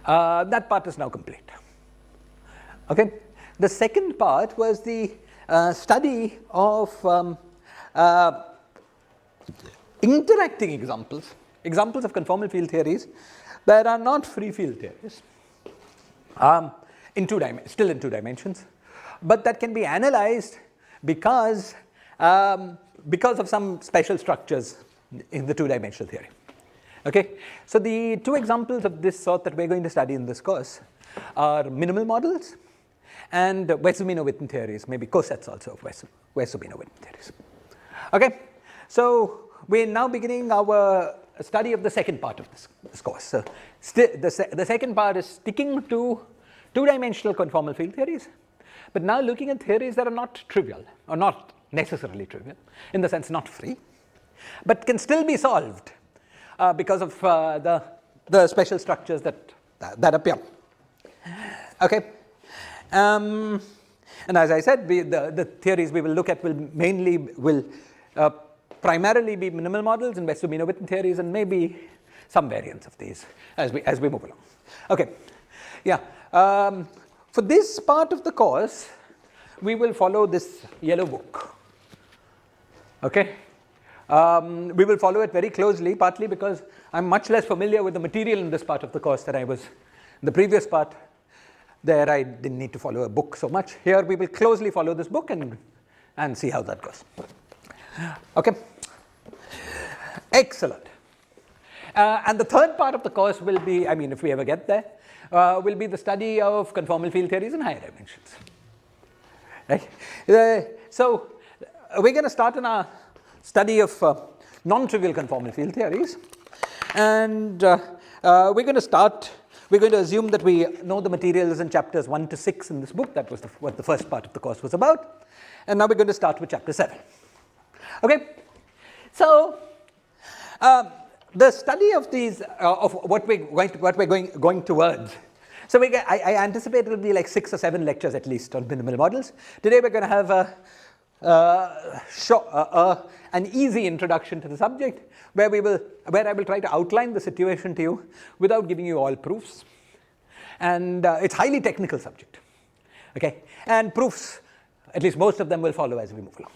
That part is now complete. Okay. The second part was the study of interacting examples of conformal field theories that are not free field theories, still in two dimensions, but that can be analyzed because of some special structures in the two-dimensional theory. Okay, so the two examples of this sort that we're going to study in this course are minimal models and Wess-Zumino-Witten theories, maybe cosets also of Wess-Zumino-Witten theories. Okay, so we're now beginning our study of the second part of this course. So the second part is sticking to two-dimensional conformal field theories, but now looking at theories that are not trivial, or not necessarily trivial, in the sense not free, but can still be solved because of the special structures that appear. Okay, and as I said, the theories we will look at will primarily be minimal models and Wess-Zumino-Witten theories, and maybe some variants of these as we move along. Okay, yeah. For this part of the course, we will follow this yellow book. Okay, we will follow it very closely, partly because I'm much less familiar with the material in this part of the course than I was in the previous part. There I didn't need to follow a book so much. Here we will closely follow this book and see how that goes. Okay, excellent. And the third part of the course will be, I mean, if we ever get there, will be the study of conformal field theories in higher dimensions. Right? So we're going to start in our study of non-trivial conformal field theories, and we're going to assume that we know the materials in chapters 1 to 6 in this book. That was what the first part of the course was about, and now we're going to start with chapter 7. Okay, so the study of these of what we're going towards. So I anticipate it will be like 6 or 7 lectures at least on minimal models. Today we're going to have an easy introduction to the subject, where I will try to outline the situation to you without giving you all proofs, and it's highly technical subject. Okay, and proofs, at least most of them, will follow as we move along.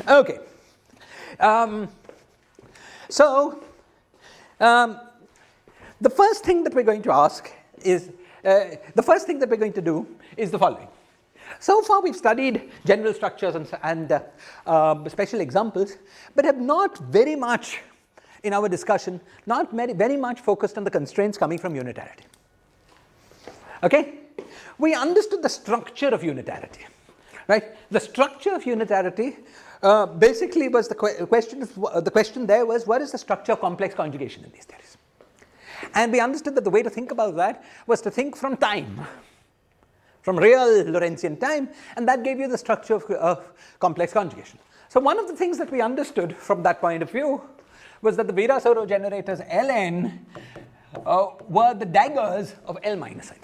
Okay. The first thing that we're going to ask is, the first thing that we're going to do is the following. So far we've studied general structures and special examples, but have not very much, in our discussion, not very much focused on the constraints coming from unitarity. Okay? We understood the structure of unitarity, right? The structure of unitarity basically was the question there was, what is the structure of complex conjugation in these theories? And we understood that the way to think about that was to think from time, from real Lorentzian time, and that gave you the structure of complex conjugation. So one of the things that we understood from that point of view was that the Virasoro generators Ln were the daggers of L minus n,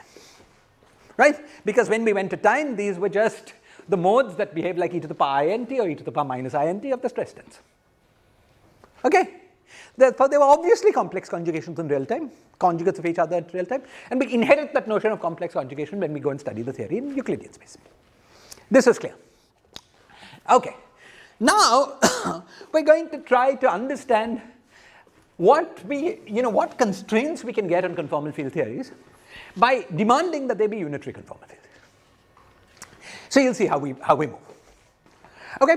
right? Because when we went to time, these were just the modes that behave like e to the power int or e to the power minus int of the stress tensor. Okay? Therefore, they were obviously complex conjugations in real time, conjugates of each other in real time, and we inherit that notion of complex conjugation when we go and study the theory in Euclidean space. This is clear. Okay. Now, we're going to try to understand what constraints we can get on conformal field theories by demanding that they be unitary conformal field. So you'll see how we move. Okay.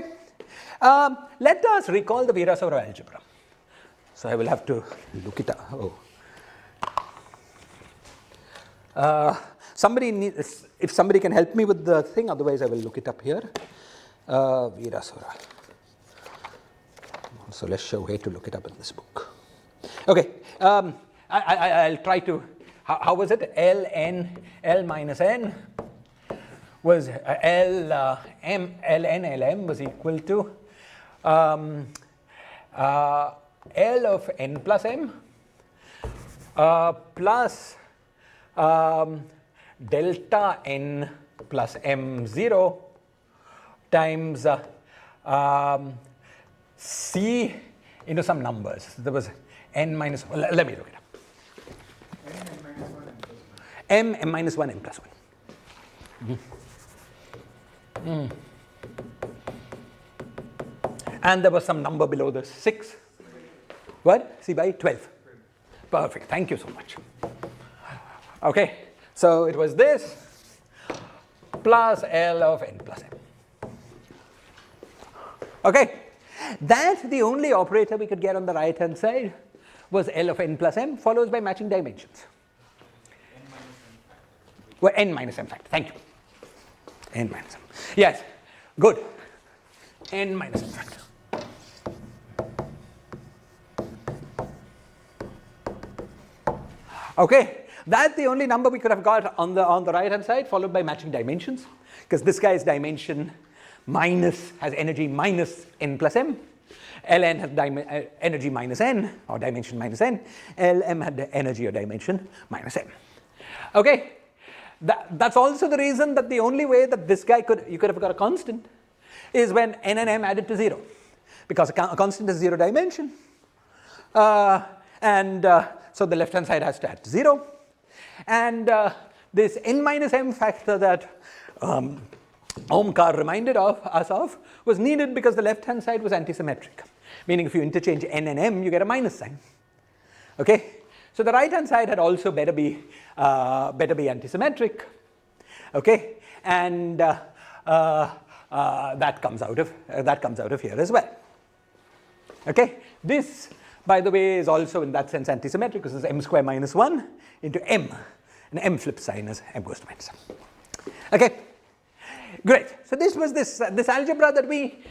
Let us recall the Virasoro algebra. So I will have to look it up. If somebody can help me with the thing, otherwise I will look it up here. Virasoro. So let's show where to look it up in this book. Okay, I'll try to. How was it? L minus n was Ln was equal to L of n plus m plus delta n plus m0 times c into some numbers. There was n minus, let me look it up. m minus 1 n plus 1. And there was some number below this, 6. What? C by 12. Perfect. Thank you so much. Okay. So it was this plus L of n plus m. Okay. That the only operator we could get on the right hand side was L of n plus m, followed by matching dimensions. Well, n minus m factor. Thank you. N minus m. Yes. Good. N minus m factor. Okay. That's the only number we could have got on the right hand side, followed by matching dimensions, because this guy's dimension has energy minus n plus m. Ln has energy minus n, or dimension minus n. Lm had energy or dimension minus m. Okay, that's also the reason that the only way that this guy you could have got a constant is when n and m added to 0, because a constant is 0 dimension, so the left hand side has to add to 0, and this n minus m factor that Omkar reminded us of was needed because the left hand side was antisymmetric, meaning if you interchange n and m you get a minus sign. Okay, so the right hand side had also better be antisymmetric. Okay, and that comes out of here as well. Okay, this by the way is also in that sense antisymmetric because it's m square minus 1 into m, and m flip sign as m goes to minus m. Okay. Great. So this was this algebra that we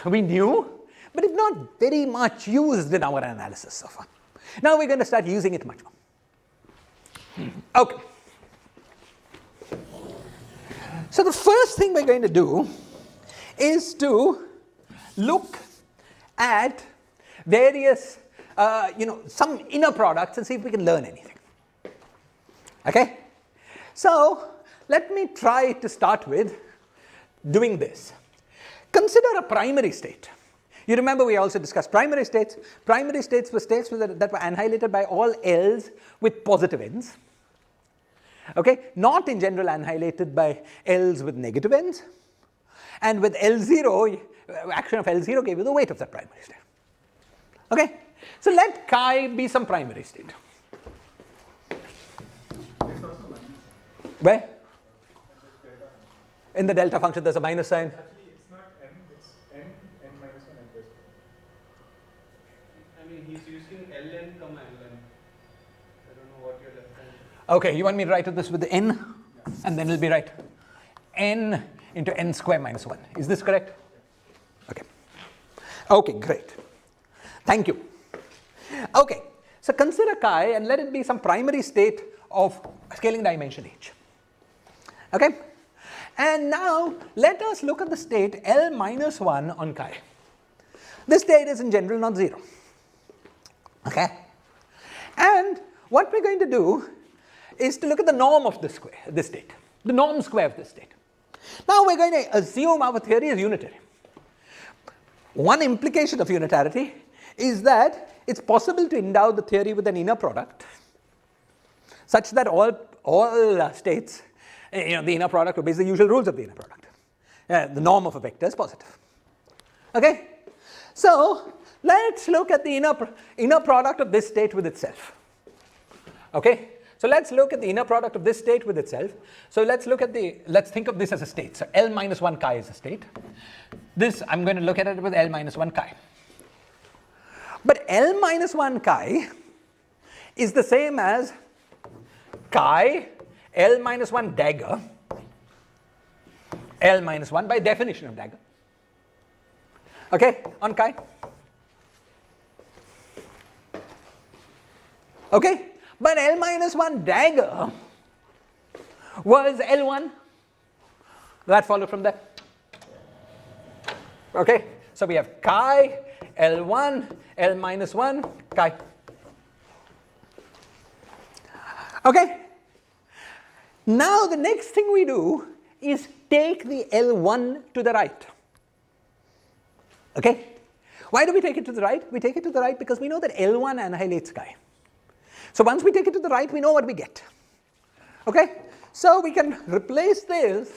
knew, but it's not very much used in our analysis so far. Now we're going to start using it much more. Okay. So the first thing we're going to do is to look at various, some inner products and see if we can learn anything. Okay. So let me try to start with doing this. Consider a primary state. You remember we also discussed primary states. Primary states were states that were annihilated by all L's with positive ends. Okay, not in general annihilated by L's with negative ends. And with L0, action of L0 gave you the weight of that primary state. Okay, so let chi be some primary state. Where? In the delta function, there's a minus sign. Actually, it's not m, it's n minus 1 n plus 1. I mean, he's using ln comma ln. I don't know what your left hand. Okay, you want me to write this with the n? Yeah. And then it'll be right. N into n square minus 1. Is this correct? Okay. Okay, great. Thank you. Okay, so consider chi and let it be some primary state of scaling dimension h. Okay? And now let us look at the state L minus 1 on chi. This state is in general not 0. Okay? And what we're going to do is to look at the norm of this state, the norm square of this state. Now we're going to assume our theory is unitary. One implication of unitarity is that it's possible to endow the theory with an inner product such that all states, the inner product obeys the usual rules of the inner product. The norm of a vector is positive. Okay? So let's look at the inner product of this state with itself. Okay? So let's look at the inner product of this state with itself. So let's think of this as a state. So L minus 1 chi is a state. This, I'm going to look at it with L minus 1 chi. But L minus 1 chi is the same as chi L minus 1 dagger, L minus 1 by definition of dagger. Okay, on chi. Okay, but L minus 1 dagger was L1. That followed from there. Okay, so we have chi, L1, L minus 1, chi. Okay. Now the next thing we do is take the L1 to the right. Okay? Why do we take it to the right? We take it to the right because we know that L1 annihilates chi. So once we take it to the right, we know what we get. Okay? So we can replace this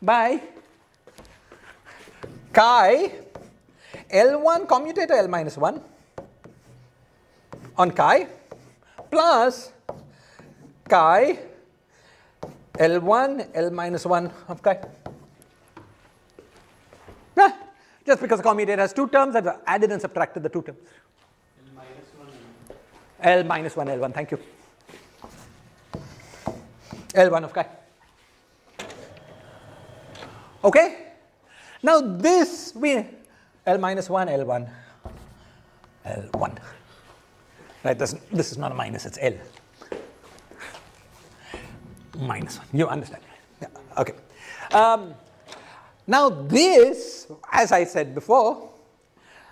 by chi L1 commutator L minus 1 on chi plus chi L1 L minus 1 of chi. Yeah, just because the commutator has two terms, I've added and subtracted the two terms. L minus 1 L1, thank you. L1 of chi. Okay? Now this we L minus 1 L1 L1. Right, this is not a minus, it's L minus 1. You understand? Yeah, okay. Now this, as I said before,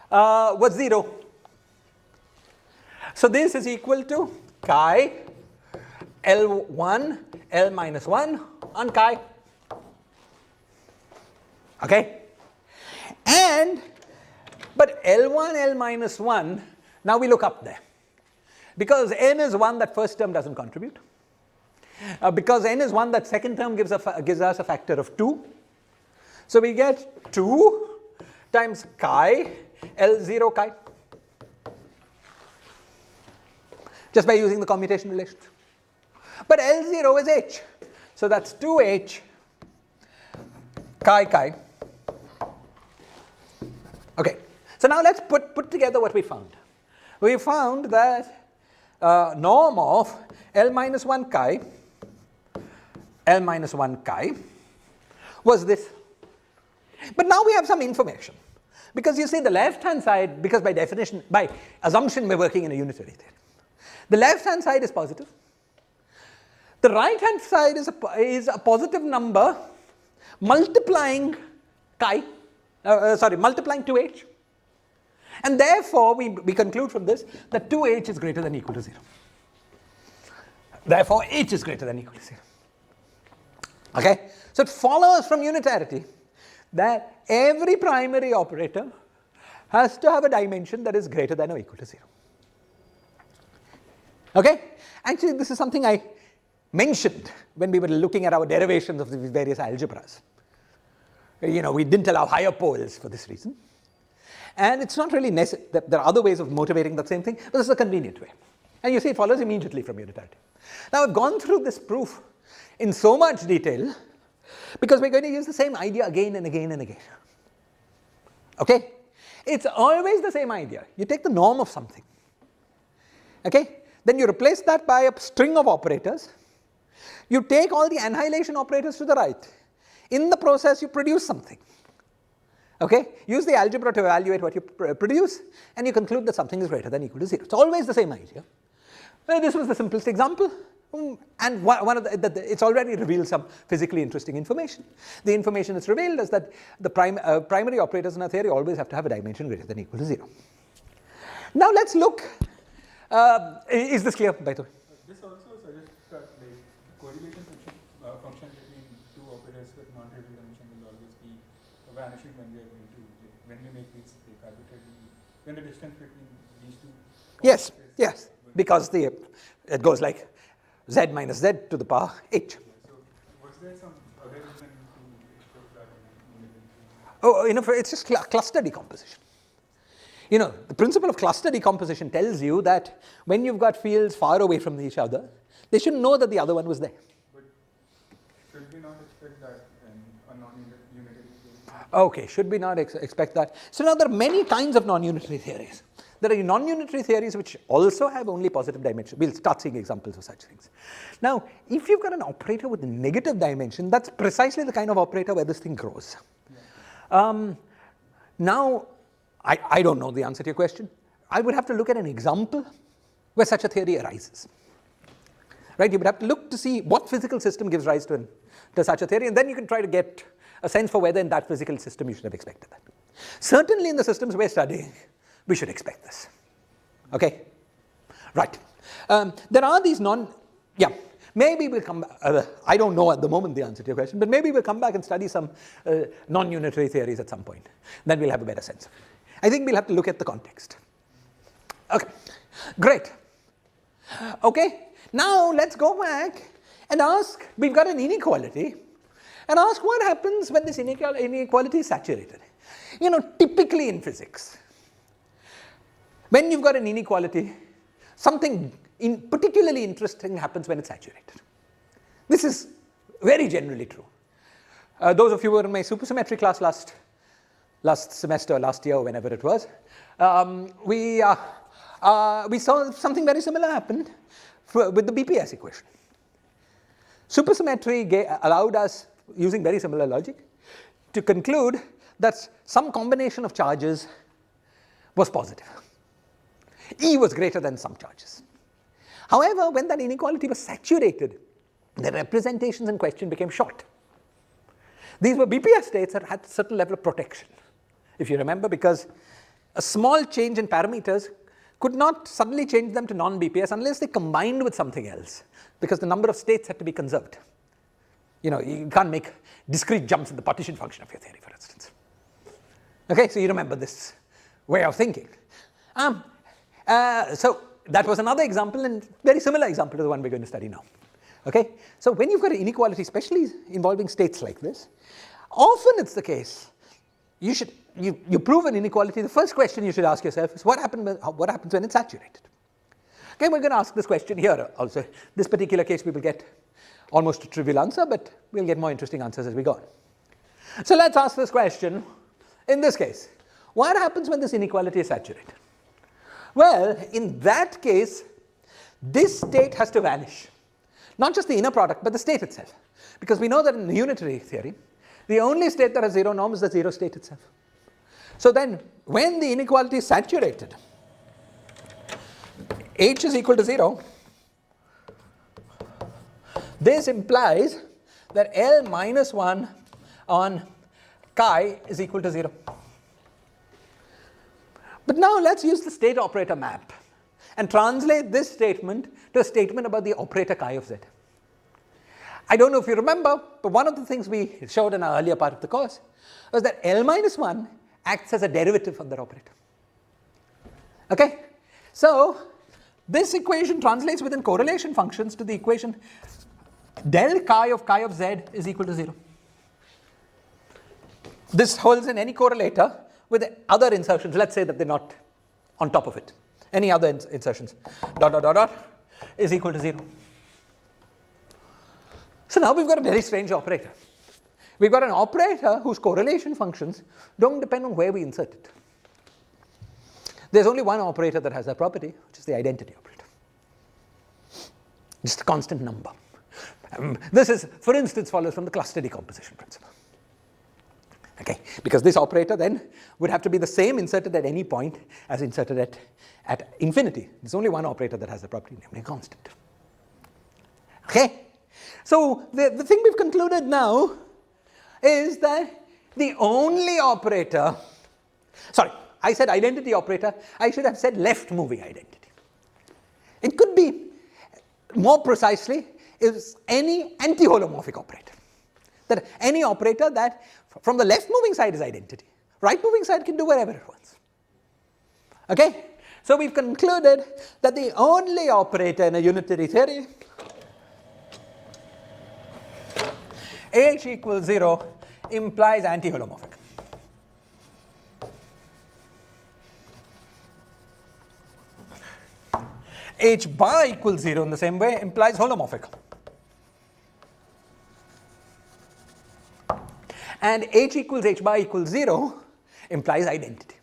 was 0. So this is equal to chi L1 L minus 1 on chi. Okay? But L1 L minus 1, now we look up there. Because n is 1, that first term doesn't contribute. Because n is 1, that second term gives us a factor of 2. So we get 2 times chi L0 chi. Just by using the commutation relation. But L0 is h. So that's 2h chi chi. Okay. So now let's put together what we found. We found that norm of L minus 1 chi, L minus 1 chi was this. But now we have some information. Because you see the left hand side, because by definition, by assumption we're working in a unitary theory. The left hand side is positive. The right hand side is a positive number multiplying chi, multiplying 2h. And therefore we conclude from this that 2h is greater than or equal to 0. Therefore h is greater than or equal to 0. Okay? So it follows from unitarity that every primary operator has to have a dimension that is greater than or equal to 0. Okay? Actually, this is something I mentioned when we were looking at our derivations of the various algebras. You know, we didn't allow higher poles for this reason. And it's not really necessary. There are other ways of motivating that same thing, but this is a convenient way. And you see, it follows immediately from unitarity. Now, I've gone through this proof in so much detail because we're going to use the same idea again and again and again. Okay? It's always the same idea. You take the norm of something. Okay? Then you replace that by a string of operators. You take all the annihilation operators to the right. In the process, you produce something. Okay? Use the algebra to evaluate what you produce, and you conclude that something is greater than or equal to 0. It's always the same idea. This was the simplest example. And it's already revealed some physically interesting information. The information it's revealed is that the primary operators in a theory always have to have a dimension greater than or equal to 0. Now let's look. Is this clear, by the way? This also suggests that the correlation function between two operators with non-trivial dimension will always be vanishing when we are going to when we make these arbitrarily when the distance between these two. Yes, yes, because it goes like z minus z to the power h. So was there some other reason to express that in Oh, you know, it's just cluster decomposition. You know, the principle of cluster decomposition tells you that when you've got fields far away from each other, they should know that the other one was there. But should we not expect that in a non-unitary theory? Okay, should we not expect that? So now there are many kinds of non-unitary theories. There are non-unitary theories which also have only positive dimension. We'll start seeing examples of such things. Now, if you've got an operator with a negative dimension, that's precisely the kind of operator where this thing grows. Yeah. Now, I don't know the answer to your question. I would have to look at an example where such a theory arises. Right? You would have to look to see what physical system gives rise to such a theory, and then you can try to get a sense for whether in that physical system you should have expected that. Certainly in the systems we're studying, we should expect this. Okay? Right. There are these maybe we'll come back. I don't know at the moment the answer to your question, but maybe we'll come back and study some non-unitary theories at some point. Then we'll have a better sense of it. I think we'll have to look at the context. Okay, great. Okay, now let's go back and ask, we've got an inequality, and ask what happens when this inequality is saturated. You know, typically in physics, when you've got an inequality, something particularly interesting happens when it's saturated. This is very generally true. Those of you who were in my supersymmetry class last semester, last year, whenever it was, we saw something very similar happen with the BPS equation. Supersymmetry allowed us, using very similar logic, to conclude that some combination of charges was positive. E was greater than some charges. However, when that inequality was saturated, the representations in question became short. These were BPS states that had a certain level of protection, if you remember, because a small change in parameters could not suddenly change them to non-BPS unless they combined with something else, because the number of states had to be conserved. You know, you can't make discrete jumps in the partition function of your theory, for instance. Okay, so you remember this way of thinking. So that was another example, and very similar example to the one we're going to study now. Okay, so when you've got an inequality, especially involving states like this, often it's the case, you prove an inequality, the first question you should ask yourself is what happens when it's saturated? Okay, we're going to ask this question here also. This particular case we will get almost a trivial answer, but we'll get more interesting answers as we go on. So let's ask this question in this case. What happens when this inequality is saturated? Well, in that case, this state has to vanish. Not just the inner product, but the state itself. Because we know that in unitary theory, the only state that has zero norm is the zero state itself. So then, when the inequality is saturated, H is equal to 0, this implies that L minus 1 on chi is equal to 0. But now let's use the state operator map and translate this statement to a statement about the operator chi of z. I don't know if you remember, but one of the things we showed in our earlier part of the course was that L minus 1 acts as a derivative of that operator. Okay? So this equation translates within correlation functions to the equation del chi of z is equal to 0. This holds in any correlator with other insertions. Let's say that they're not on top of it. Any other insertions, dot, dot, dot, dot, is equal to 0. So now we've got a very strange operator. We've got an operator whose correlation functions don't depend on where we insert it. There's only one operator that has that property, which is the identity operator. Just a constant number. This is, for instance, follows from the cluster decomposition principle. Okay, because this operator then would have to be the same inserted at any point as inserted at infinity. There's only one operator that has the property, namely constant. Okay, so the thing we've concluded now is that the only operator, sorry, I said identity operator, I should have said left moving identity. It could be, more precisely, is any anti-holomorphic operator. That any operator that from the left moving side is identity. Right moving side can do whatever it wants. Okay? So we've concluded that the only operator in a unitary theory, H equals 0, implies anti-holomorphic. H bar equals 0 in the same way implies holomorphic. And H equals H bar equals 0 implies identity.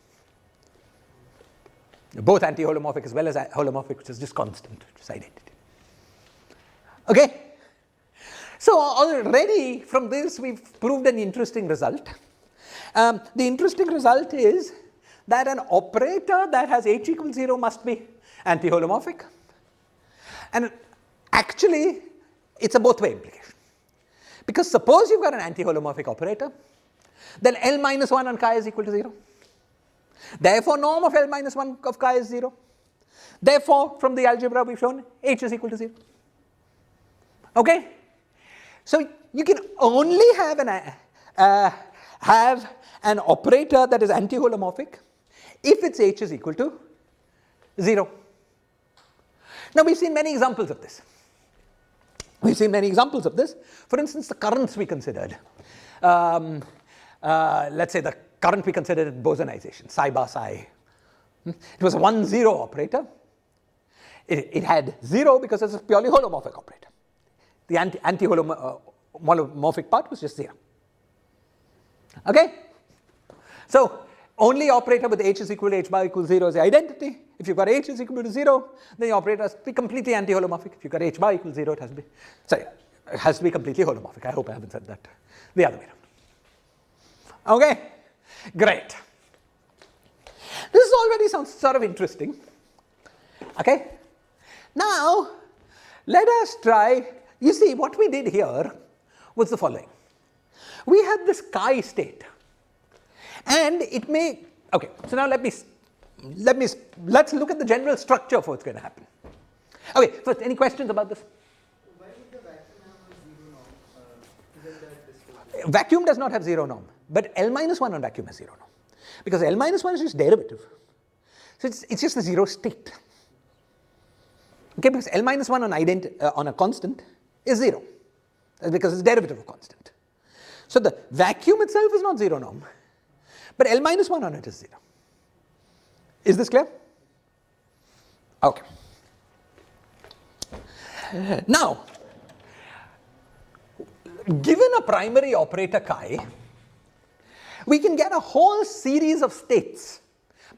Both anti-holomorphic as well as holomorphic, which is just constant, which is identity. Okay? So already from this we've proved an interesting result. The interesting result is that an operator that has H equals 0 must be anti-holomorphic. And actually, it's a both-way implication. Because suppose you've got an anti-holomorphic operator, then L minus 1 on chi is equal to 0. Therefore, norm of L minus 1 of chi is 0. Therefore, from the algebra we've shown, H is equal to 0. Okay? So you can only have an operator that is anti-holomorphic if its H is equal to 0. Now we've seen many examples of this. For instance, the currents we considered. Let's say the current we considered bosonization, psi bar psi. It was a 1-0 operator. It had 0 because it's a purely holomorphic operator. The anti-holomorphic part was just 0. Okay? So only operator with h is equal to h bar equals 0 is the identity. If you've got h is equal to 0, then the operator has to be completely anti-holomorphic. If you've got h bar equals 0, it has to be completely holomorphic. I hope I haven't said that the other way around. Okay? Great. This already sounds sort of interesting. Okay? Now, let us try. You see, what we did here was the following. We had this chi state. And it may, okay, so now let's look at the general structure of what's going to happen. Okay, first, any questions about this? Why would the vacuum have a zero norm? Isn't that distorted? Vacuum does not have 0 norm, but L minus 1 on vacuum has 0 norm. Because L minus 1 is just derivative. So it's just a 0 state. Okay, because L minus 1 on a constant is 0. That's because it's derivative of constant. So the vacuum itself is not 0 norm, but L minus 1 on it is 0. Is this clear? Okay. Now, given a primary operator chi, we can get a whole series of states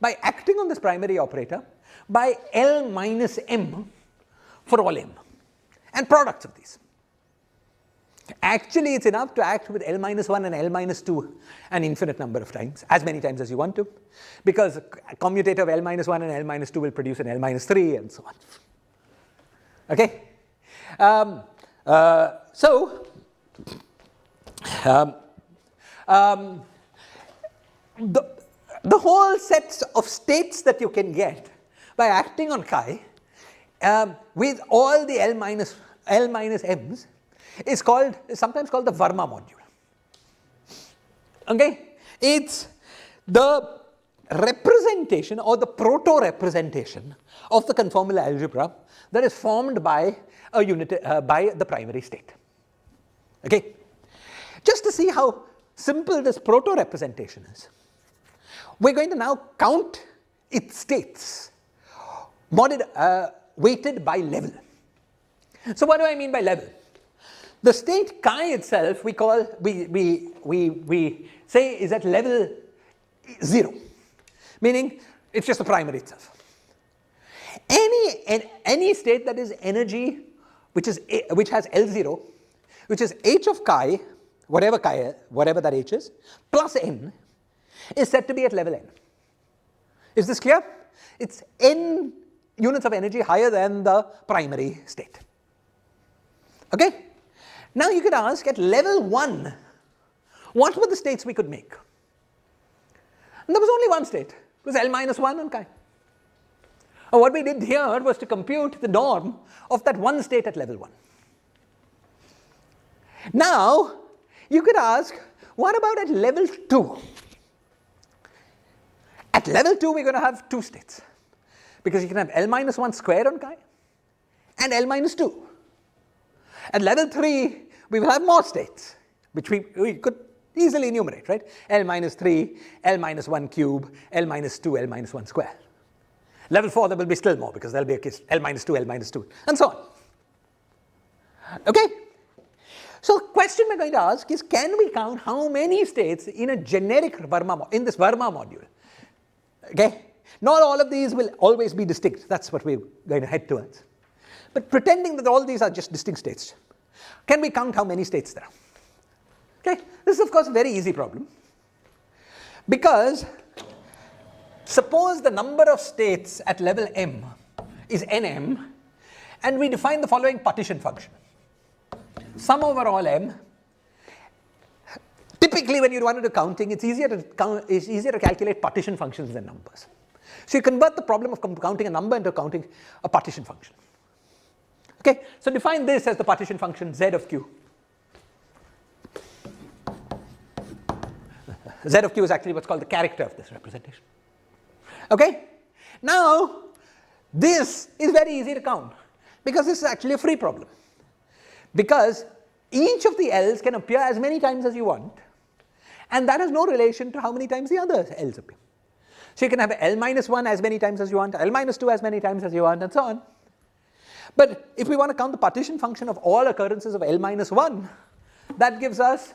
by acting on this primary operator by L minus m for all m, and products of these. Actually, it's enough to act with L minus 1 and L minus 2 an infinite number of times, as many times as you want to, because a commutator of L minus 1 and L minus 2 will produce an L minus 3 and so on. Okay? The whole sets of states that you can get by acting on chi with all the L minus m's is sometimes called the Verma module. Okay? It's the representation or the proto-representation of the conformal algebra that is formed by by the primary state. Okay? Just to see how simple this proto-representation is, we're going to now count its states weighted by level. So what do I mean by level? The state chi itself we say is at level 0, meaning it's just the primary itself. Any state that is energy which has L0, which is h of chi, whatever that h is, plus n, is said to be at level n. Is this clear? It's n units of energy higher than the primary state. Okay? Now you could ask, at level 1, what were the states we could make? And there was only one state. It was L minus 1 on chi. And what we did here was to compute the norm of that one state at level 1. Now, you could ask, what about at level 2? At level 2, we're going to have two states, because you can have L minus 1 squared on chi and L minus 2. At level 3, we will have more states, which we could easily enumerate, right? L minus 3, L minus 1 cube, L minus 2, L minus 1 square. Level 4, there will be still more, because there will be a case L minus 2, L minus 2, and so on. Okay? So the question we're going to ask is, can we count how many states in a generic in this Verma module? Okay? Not all of these will always be distinct. That's what we're going to head towards. But pretending that all these are just distinct states, can we count how many states there are? Okay? This is, of course, a very easy problem, because suppose the number of states at level m is nm, and we define the following partition function. Sum over all m. Typically, when you run into counting, it's easier to calculate partition functions than numbers. So you convert the problem of counting a number into counting a partition function. Okay, so define this as the partition function z of q. Z of q is actually what's called the character of this representation. Okay, now this is very easy to count. Because this is actually a free problem. Because each of the L's can appear as many times as you want, and that has no relation to how many times the other L's appear. So you can have L minus 1 as many times as you want, L minus 2 as many times as you want, and so on. But if we want to count the partition function of all occurrences of L minus 1, that gives us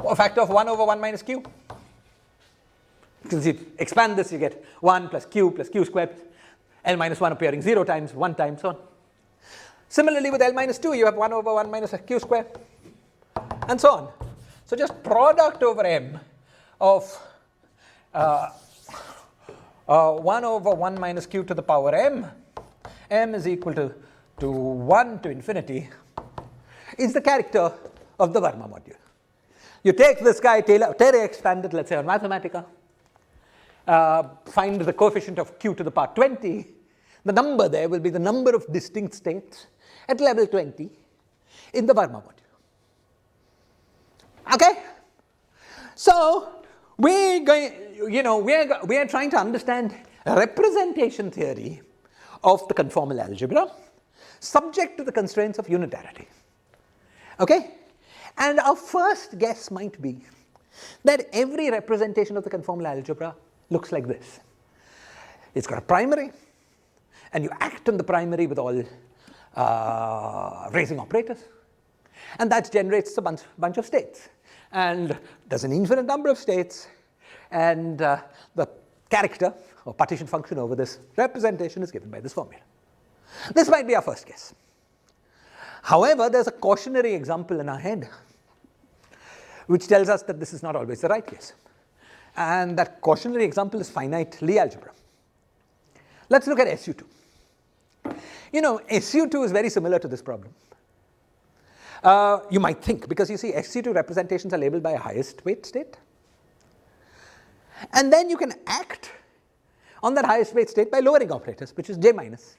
a factor of 1 over 1 minus q. Because you expand this, you get 1 plus q squared, L minus 1 appearing 0 times, 1 time, so on. Similarly with L minus 2, you have 1 over 1 minus q squared, and so on. So just product over m of 1 over 1 minus q to the power m is equal to 1 to infinity, is the character of the Verma module. You take this guy, Terre expand it, let's say on Mathematica, find the coefficient of q to the power 20, the number there will be the number of distinct states at level 20 in the Verma module. Okay? So we're trying to understand a representation theory of the conformal algebra subject to the constraints of unitarity. Okay? And our first guess might be that every representation of the conformal algebra looks like this. It's got a primary, and you act on the primary with all raising operators, and that generates a bunch of states. And there's an infinite number of states, and the character or partition function over this representation is given by this formula. This might be our first guess. However, there's a cautionary example in our head which tells us that this is not always the right case. And that cautionary example is finite Lie algebra. Let's look at SU2. SU2 is very similar to this problem. You might think, because you see SU2 representations are labeled by a highest weight state. And then you can act on that highest weight state by lowering operators, which is J minus.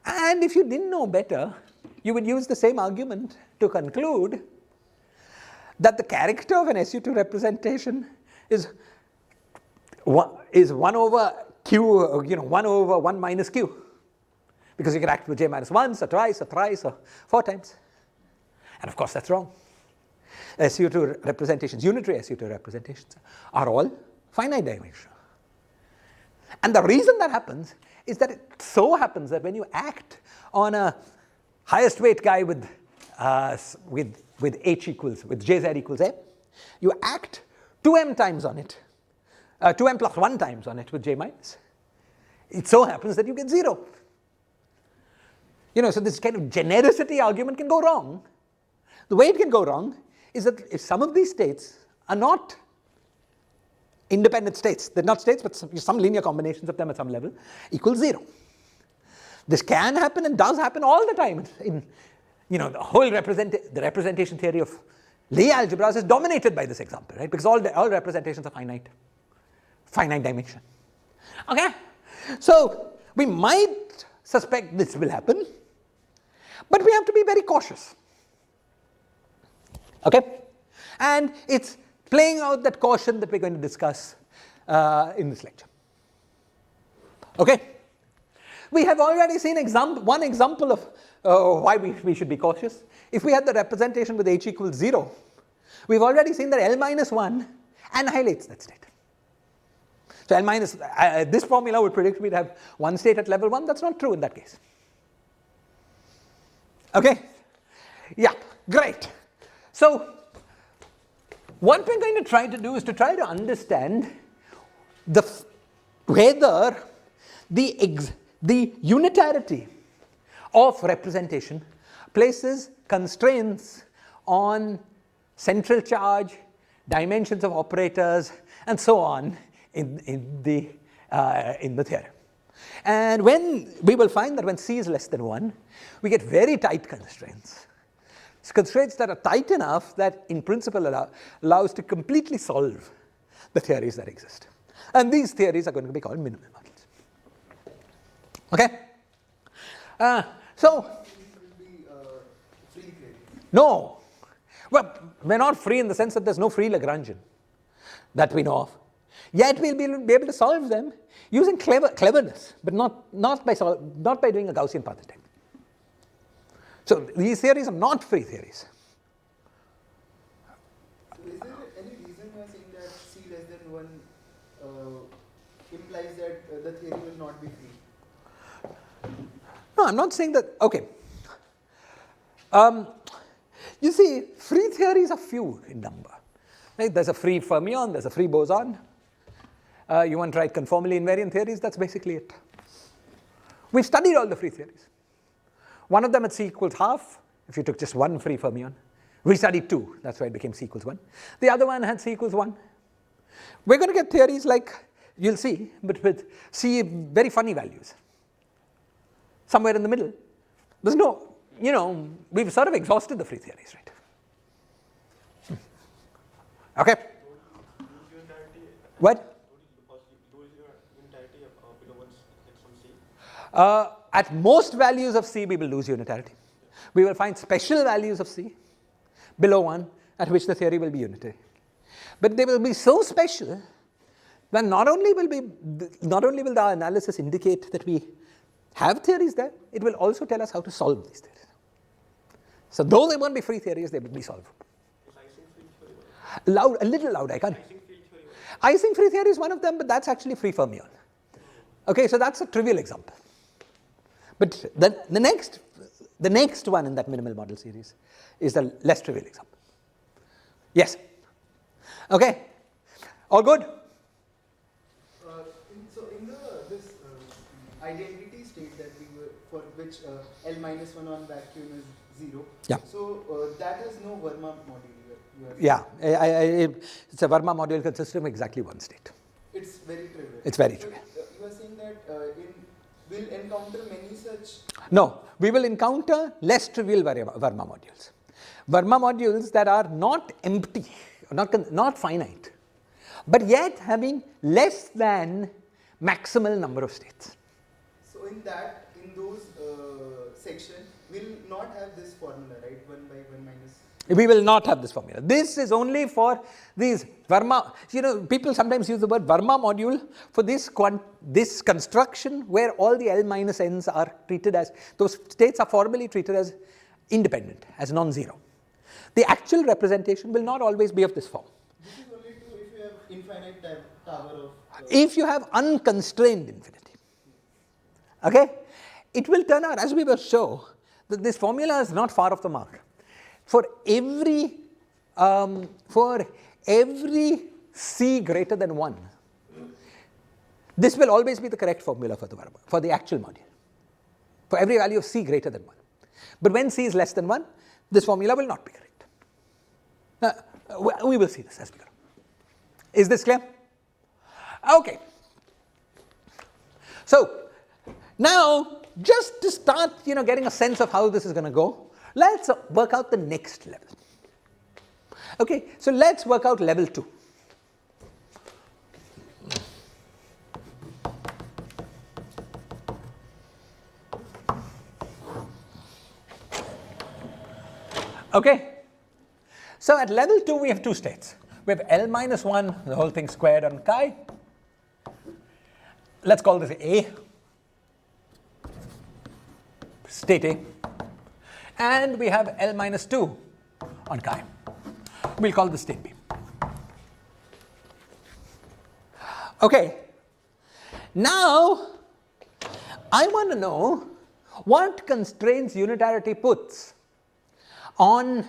And if you didn't know better, you would use the same argument to conclude that the character of an SU2 representation is 1 over q, 1 over 1 minus q. Because you can act with J minus once, or twice, or thrice, or 4 times. And of course, that's wrong. SU2 representations, unitary SU2 representations, are all finite dimensional. And the reason that happens is that it so happens that when you act on a highest weight guy with Jz equals m, you act 2m times on it, 2m plus 1 times on it with J minus. It so happens that you get 0. So this kind of genericity argument can go wrong. The way it can go wrong is that if some of these states are not independent states, they're not states, but some linear combinations of them at some level, equals 0. This can happen and does happen all the time. The whole representation theory of Lie algebras is dominated by this example, right? Because all representations are finite dimension. Okay? So we might suspect this will happen, but we have to be very cautious. Okay? And it's playing out that caution that we're going to discuss in this lecture. Okay? We have already seen one example of why we should be cautious. If we had the representation with h equals 0, we've already seen that L minus 1 annihilates that state. So L minus, this formula would predict we'd have one state at level 1. That's not true in that case. Okay? Yeah, great. So what we're going to try to do is to try to understand whether the unitarity of representation places constraints on central charge, dimensions of operators, and so on in the theorem. And we will find that when C is less than 1, we get very tight constraints. Constraints that are tight enough that in principle allow us to completely solve the theories that exist. And these theories are going to be called minimal models. Okay? So, no. Well, we're not free in the sense that there's no free Lagrangian that we know of. Yet we'll be able to solve them using cleverness, but not by doing a Gaussian path detector. So these theories are not free theories. So is there any reason you are saying that C less than 1 implies that the theory will not be free? No, I'm not saying that. Okay. You see, free theories are few in number. Right? There's a free fermion, there's a free boson. You want to write conformally invariant theories, that's basically it. We've studied all the free theories. One of them at C equals half, if you took just one free fermion. We studied two, that's why it became C equals 1. The other one had C equals 1. We're going to get theories like, you'll see, but with C very funny values. Somewhere in the middle. There's no, we've sort of exhausted the free theories, right? Okay? What? At most values of C, we will lose unitarity. We will find special values of C below 1 at which the theory will be unitary. But they will be so special that not only will the analysis indicate that we have theories there, it will also tell us how to solve these theories. So though they won't be free theories, they will be solvable. Loud, a little loud, I can't. Ising free theory is one of them, but that's actually free fermion. Okay, so that's a trivial example. But the next one in that minimal model series is the less trivial example. Yes. Okay. All good? So in this identity state that we were, for which L minus 1 on vacuum is 0. Yeah. So that has no Verma module. Yeah. It's a Verma module consisting of exactly one state. It's very trivial. It's very trivial. You are saying that we'll encounter many such. No, we will encounter less trivial Verma modules. Verma modules that are not empty, not finite, but yet having less than maximal number of states. So in those section, we'll not have this formula, right? 1 by 1 minus. We will not have this formula. This is only for these Verma. People sometimes use the word Verma module for this construction where all the L minus n's are treated as, those states are formally treated as independent, as non-zero. The actual representation will not always be of this form. This is only true if you have infinite tower of. If you have unconstrained infinity. Okay? It will turn out, as we will show, that this formula is not far off the mark. For every C greater than 1, this will always be the correct formula for the actual module. For every value of C greater than 1. But when C is less than 1, this formula will not be correct. We will see this as we go. Is this clear? Okay. So now, just to start, getting a sense of how this is going to go, let's work out the next level. Okay, so let's work out level 2. Okay, so at level 2 we have two states. We have L minus 1, the whole thing squared on chi. Let's call this A, state A. And we have L minus 2 on chi. We'll call this state B. Okay, now I want to know what constraints unitarity puts on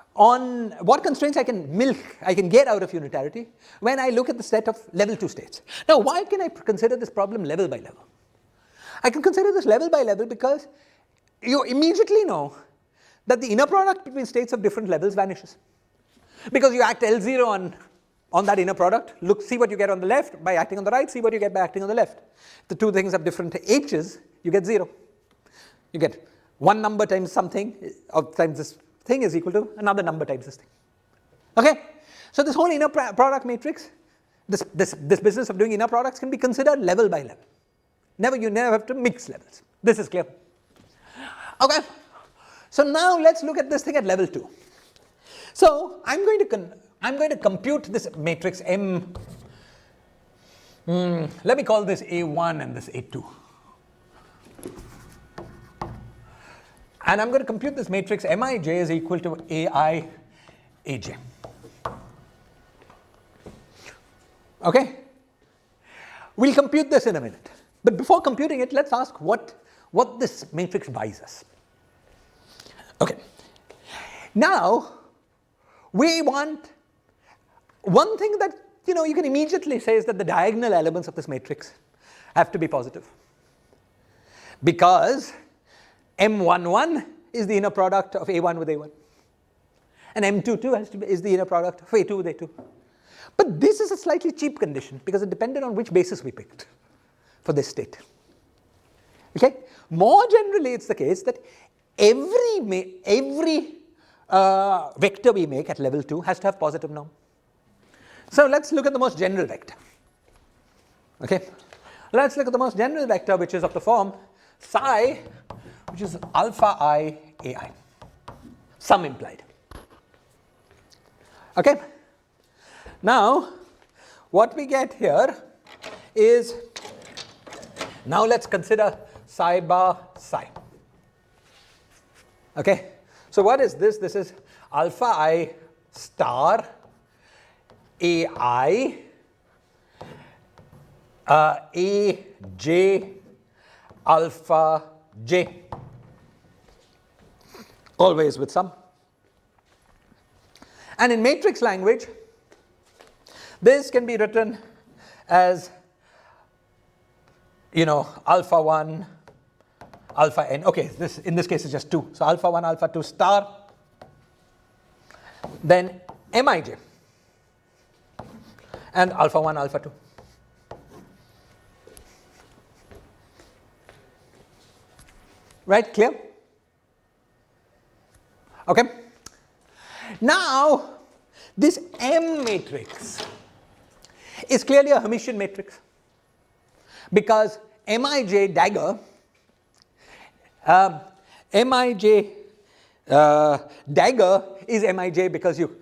what constraints I can get out of unitarity when I look at the set of level 2 states. Now, why can I consider this problem level by level? I can consider this level by level because you immediately know that the inner product between states of different levels vanishes. Because you act L0 on that inner product, see what you get on the left by acting on the right, see what you get by acting on the left. If the two things have different h's, you get 0. You get one number times something, or times this thing is equal to another number times this thing. Okay? So this whole inner product matrix, this business of doing inner products can be considered level by level. You never have to mix levels. This is clear. Okay? So now let's look at this thing at level 2. So I'm going to compute this matrix M Let me call this A1 and this A2. And I'm going to compute this matrix Mij is equal to Ai Aj. Okay? We'll compute this in a minute. But before computing it, let's ask what this matrix buys us. Okay. Now, we want one thing that you can immediately say is that the diagonal elements of this matrix have to be positive. Because M11 is the inner product of A1 with A1. And M22 is the inner product of A2 with A2. But this is a slightly cheap condition because it depended on which basis we picked for this state. Okay? More generally, it's the case that every vector we make at level 2 has to have positive norm. So let's look at the most general vector. Okay? Let's look at the most general vector, which is of the form psi, which is alpha I ai, sum implied. Okay? Now, what we get here is, now let's consider psi bar psi. Okay? So what is this? This is alpha I star ai aj alpha j, always with sum. And in matrix language, this can be written as alpha 1 alpha n. Okay, this in this case is just 2. So alpha 1 alpha 2 star, then Mij and alpha 1 alpha 2. Right? Clear? Okay. Now, this M matrix is clearly a Hermitian matrix because Mij dagger, Mij dagger is Mij because you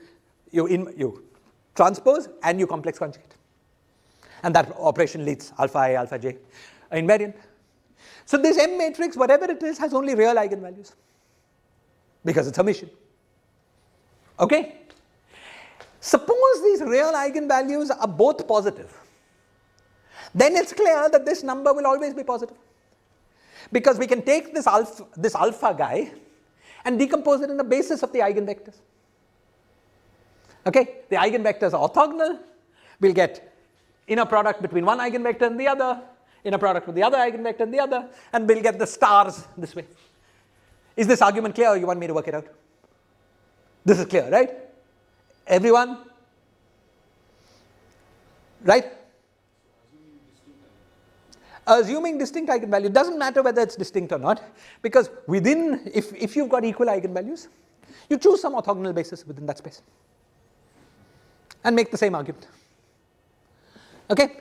transpose and you complex conjugate, and that operation leads alpha I alpha j invariant. So this M matrix, whatever it is, has only real eigenvalues because it's Hermitian. Okay? Suppose these real eigenvalues are both positive. Then it's clear that this number will always be positive. Because we can take this alpha guy and decompose it in the basis of the eigenvectors. Okay? The eigenvectors are orthogonal. We'll get inner product between one eigenvector and the other, inner product with the other eigenvector and the other, and we'll get the stars this way. Is this argument clear, or you want me to work it out? This is clear, right? Everyone? Right? Assuming distinct eigenvalue, doesn't matter whether it's distinct or not, because within, if you've got equal eigenvalues, you choose some orthogonal basis within that space and make the same argument. Okay?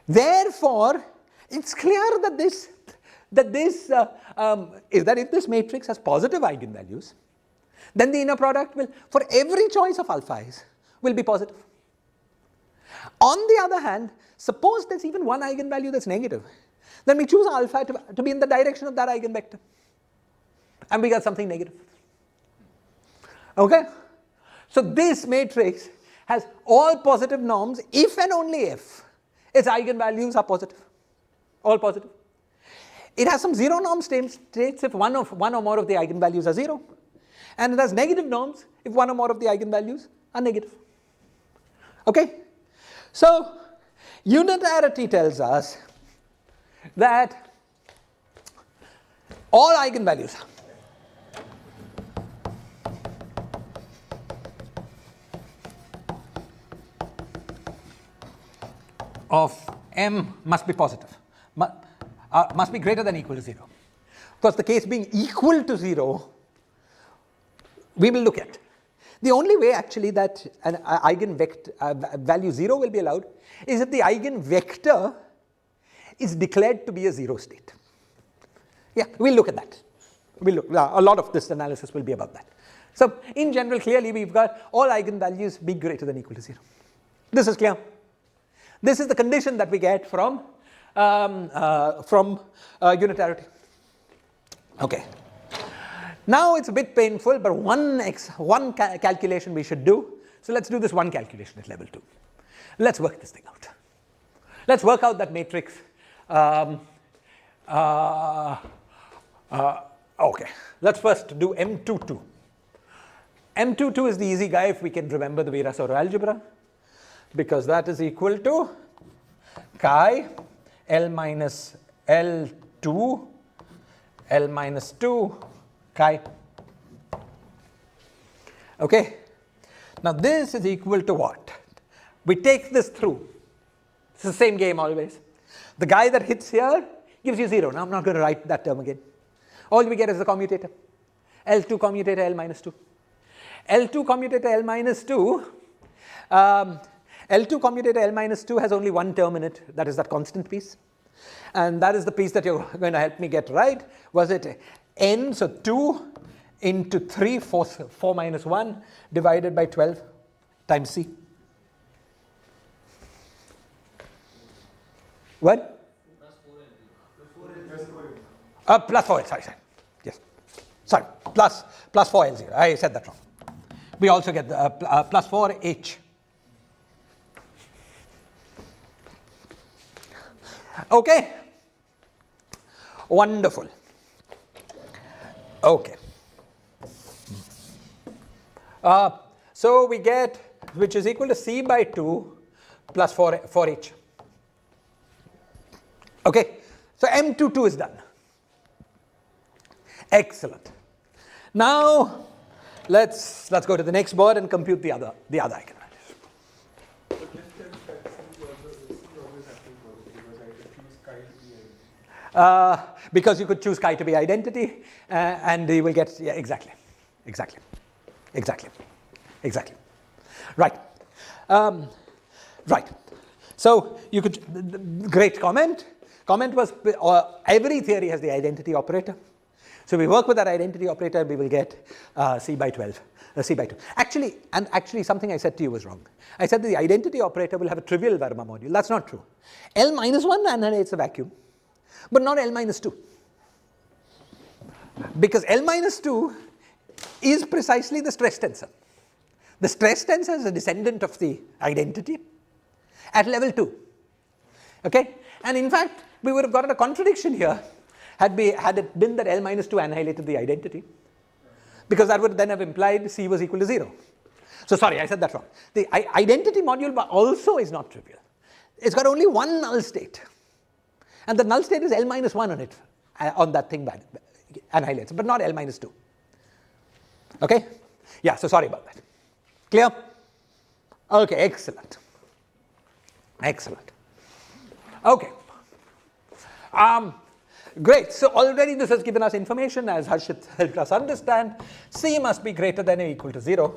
Therefore, it's clear that if this matrix has positive eigenvalues, then the inner product will, for every choice of alpha i's, will be positive. On the other hand, suppose there's even one eigenvalue that's negative, then we choose alpha to be in the direction of that eigenvector, and we get something negative. Okay? So this matrix has all positive norms if and only if its eigenvalues are positive, all positive. It has some zero norm states if one or more of the eigenvalues are 0, and it has negative norms if one or more of the eigenvalues are negative. Okay? So unitarity tells us that all eigenvalues of M must be positive, must be greater than or equal to 0. Of course, the case being equal to 0, we will look at. The only way actually that an eigenvector value 0 will be allowed is if the eigenvector is declared to be a 0 state. Yeah, we'll look at that. A lot of this analysis will be about that. So in general, clearly we've got all eigenvalues be greater than or equal to 0. This is clear. This is the condition that we get from unitarity. Okay. Now it's a bit painful, but one calculation we should do. So let's do this one calculation at level 2. Let's work this thing out. Let's work out that matrix. Okay, let's first do M22. M22 is the easy guy if we can remember the Virasoro algebra, because that is equal to chi L minus L2 L minus 2 chi. Okay, now this is equal to what? We take this through. It's the same game always. The guy that hits here gives you 0. Now I'm not going to write that term again. All we get is the commutator. L2 commutator L minus 2. L2 commutator L minus 2. L2 commutator L minus 2 has only one term in it. That is that constant piece. And that is the piece that you're going to help me get right. Was it n, so 2 into 3, 4 minus 1 divided by 12 times c. What? Plus 4L, sorry. Yes. Sorry, plus 4L0. I said that wrong. We also get the plus 4H. Okay. Wonderful. Okay. So we get, which is equal to c by 2 plus 4H. Okay. So M22 is done. Excellent. Now let's go to the next board and compute the other eigenvalues. But this tells that C always happens because I could choose chi to be identity. Because you could choose chi to be identity, and you will get, yeah, exactly. Right. Right. So you could, great comment. Comment was, every theory has the identity operator. So we work with that identity operator and we will get c by 12, c by 2. Actually something I said to you was wrong. I said that the identity operator will have a trivial Verma module. That's not true. L minus 1 annihilates the vacuum, but not L minus 2. Because L minus 2 is precisely the stress tensor. The stress tensor is a descendant of the identity at level 2. Okay? And in fact, we would have gotten a contradiction here had it been that L minus 2 annihilated the identity, because that would then have implied C was equal to 0. So sorry, I said that wrong. The identity module also is not trivial. It's got only one null state, and the null state is L minus 1 on it, on that thing annihilates, but not L minus 2. Okay? Yeah, so sorry about that. Clear? Okay, excellent. Okay. Great. So already this has given us information, as Harshit helped us understand. C must be greater than or equal to 0.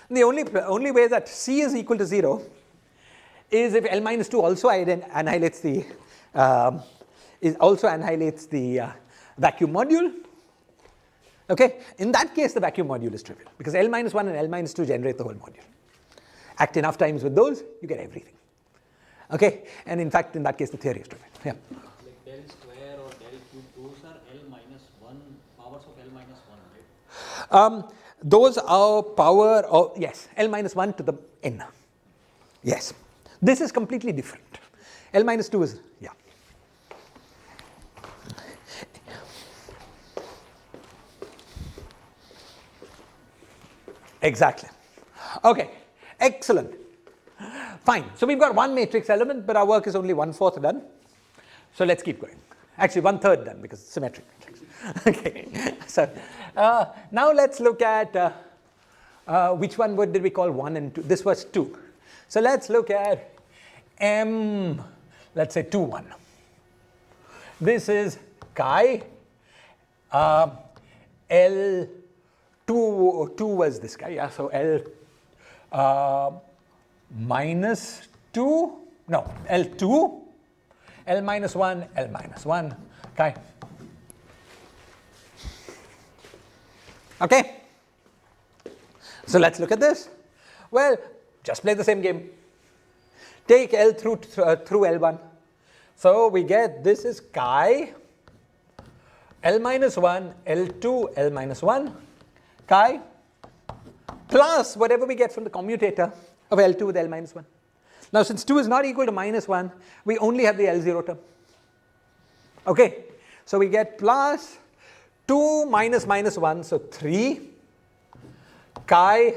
The only way that C is equal to 0 is if L minus 2 also annihilates the vacuum module. Okay. In that case, the vacuum module is trivial because L minus 1 and L minus 2 generate the whole module. Act enough times with those, you get everything. Okay. And in fact, in that case, the theory is trivial. Yeah. Like del square or del cube, those are L minus 1, powers of L minus 1, right? Those are power of, yes, L minus 1 to the n. Yes. This is completely different. L minus 2 is, yeah. Exactly. Okay. Excellent. Fine. So we've got one matrix element, but our work is only 1/4 done. So let's keep going. Actually, 1/3 done because it's symmetric matrix. Okay. So now let's look at which one did we call 1 and 2? This was 2. So let's look at M, let's say 2, 1. This is chi. L2 was this guy, yeah. So L minus 2, no, L2, L minus 1, L minus 1, okay. Okay. So let's look at this. Well, just play the same game. take L through L1. So we get this is chi L minus 1, L2, L minus 1, chi plus whatever we get from the commutator of L2 with L minus 1. Now since 2 is not equal to minus 1, we only have the L0 term. Okay, so we get plus 2 minus minus 1, so 3 chi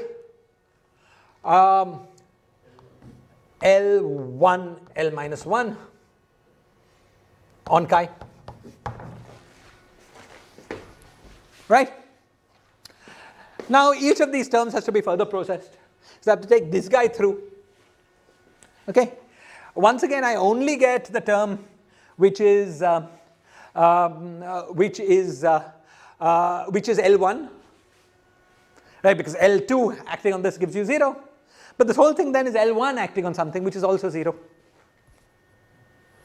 L1, L minus 1 on chi. Right? Now each of these terms has to be further processed. So I have to take this guy through. Okay? Once again, I only get the term which is L1, right? Because L2 acting on this gives you 0. But this whole thing then is L1 acting on something which is also 0.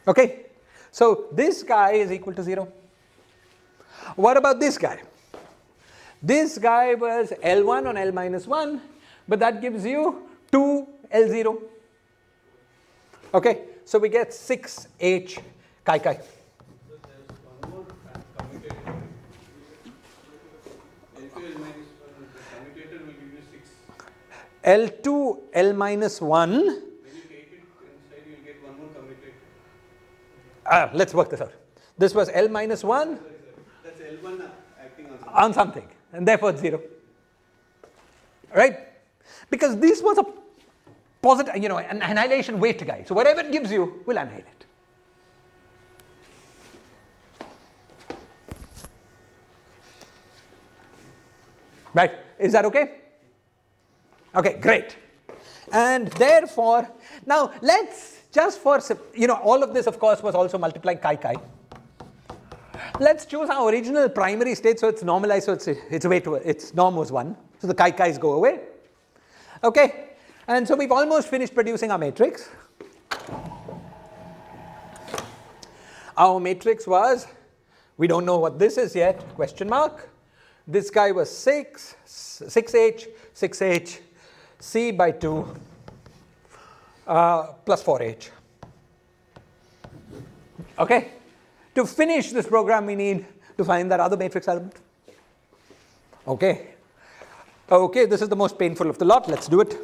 Okay? So this guy is equal to 0. What about this guy? This guy was L1 on L minus 1, but that gives you 2 L0. Okay, so we get 6H chi chi. So there's one more commutator. L2 L minus 1, the commutator will give you 6. L2 L minus 1. When you take it inside, you will get one more commutator. Let's work this out. This was L minus 1 That's L1 acting on something. on something, and therefore it's 0. Right? Because this was a positive, an annihilation weight guy. So whatever it gives you will annihilate. Right? Is that okay? Okay, great. And therefore, now let's just for, all of this of course was also multiplying chi chi. Let's choose our original primary state so it's normalized, so its norm was 1. So the chi chi's go away. Okay, and so we've almost finished producing our matrix. Our matrix was, we don't know what this is yet, question mark. This guy was 6H, C by 2 plus 4H. Okay, to finish this program we need to find that other matrix element. Okay. Okay, this is the most painful of the lot. Let's do it.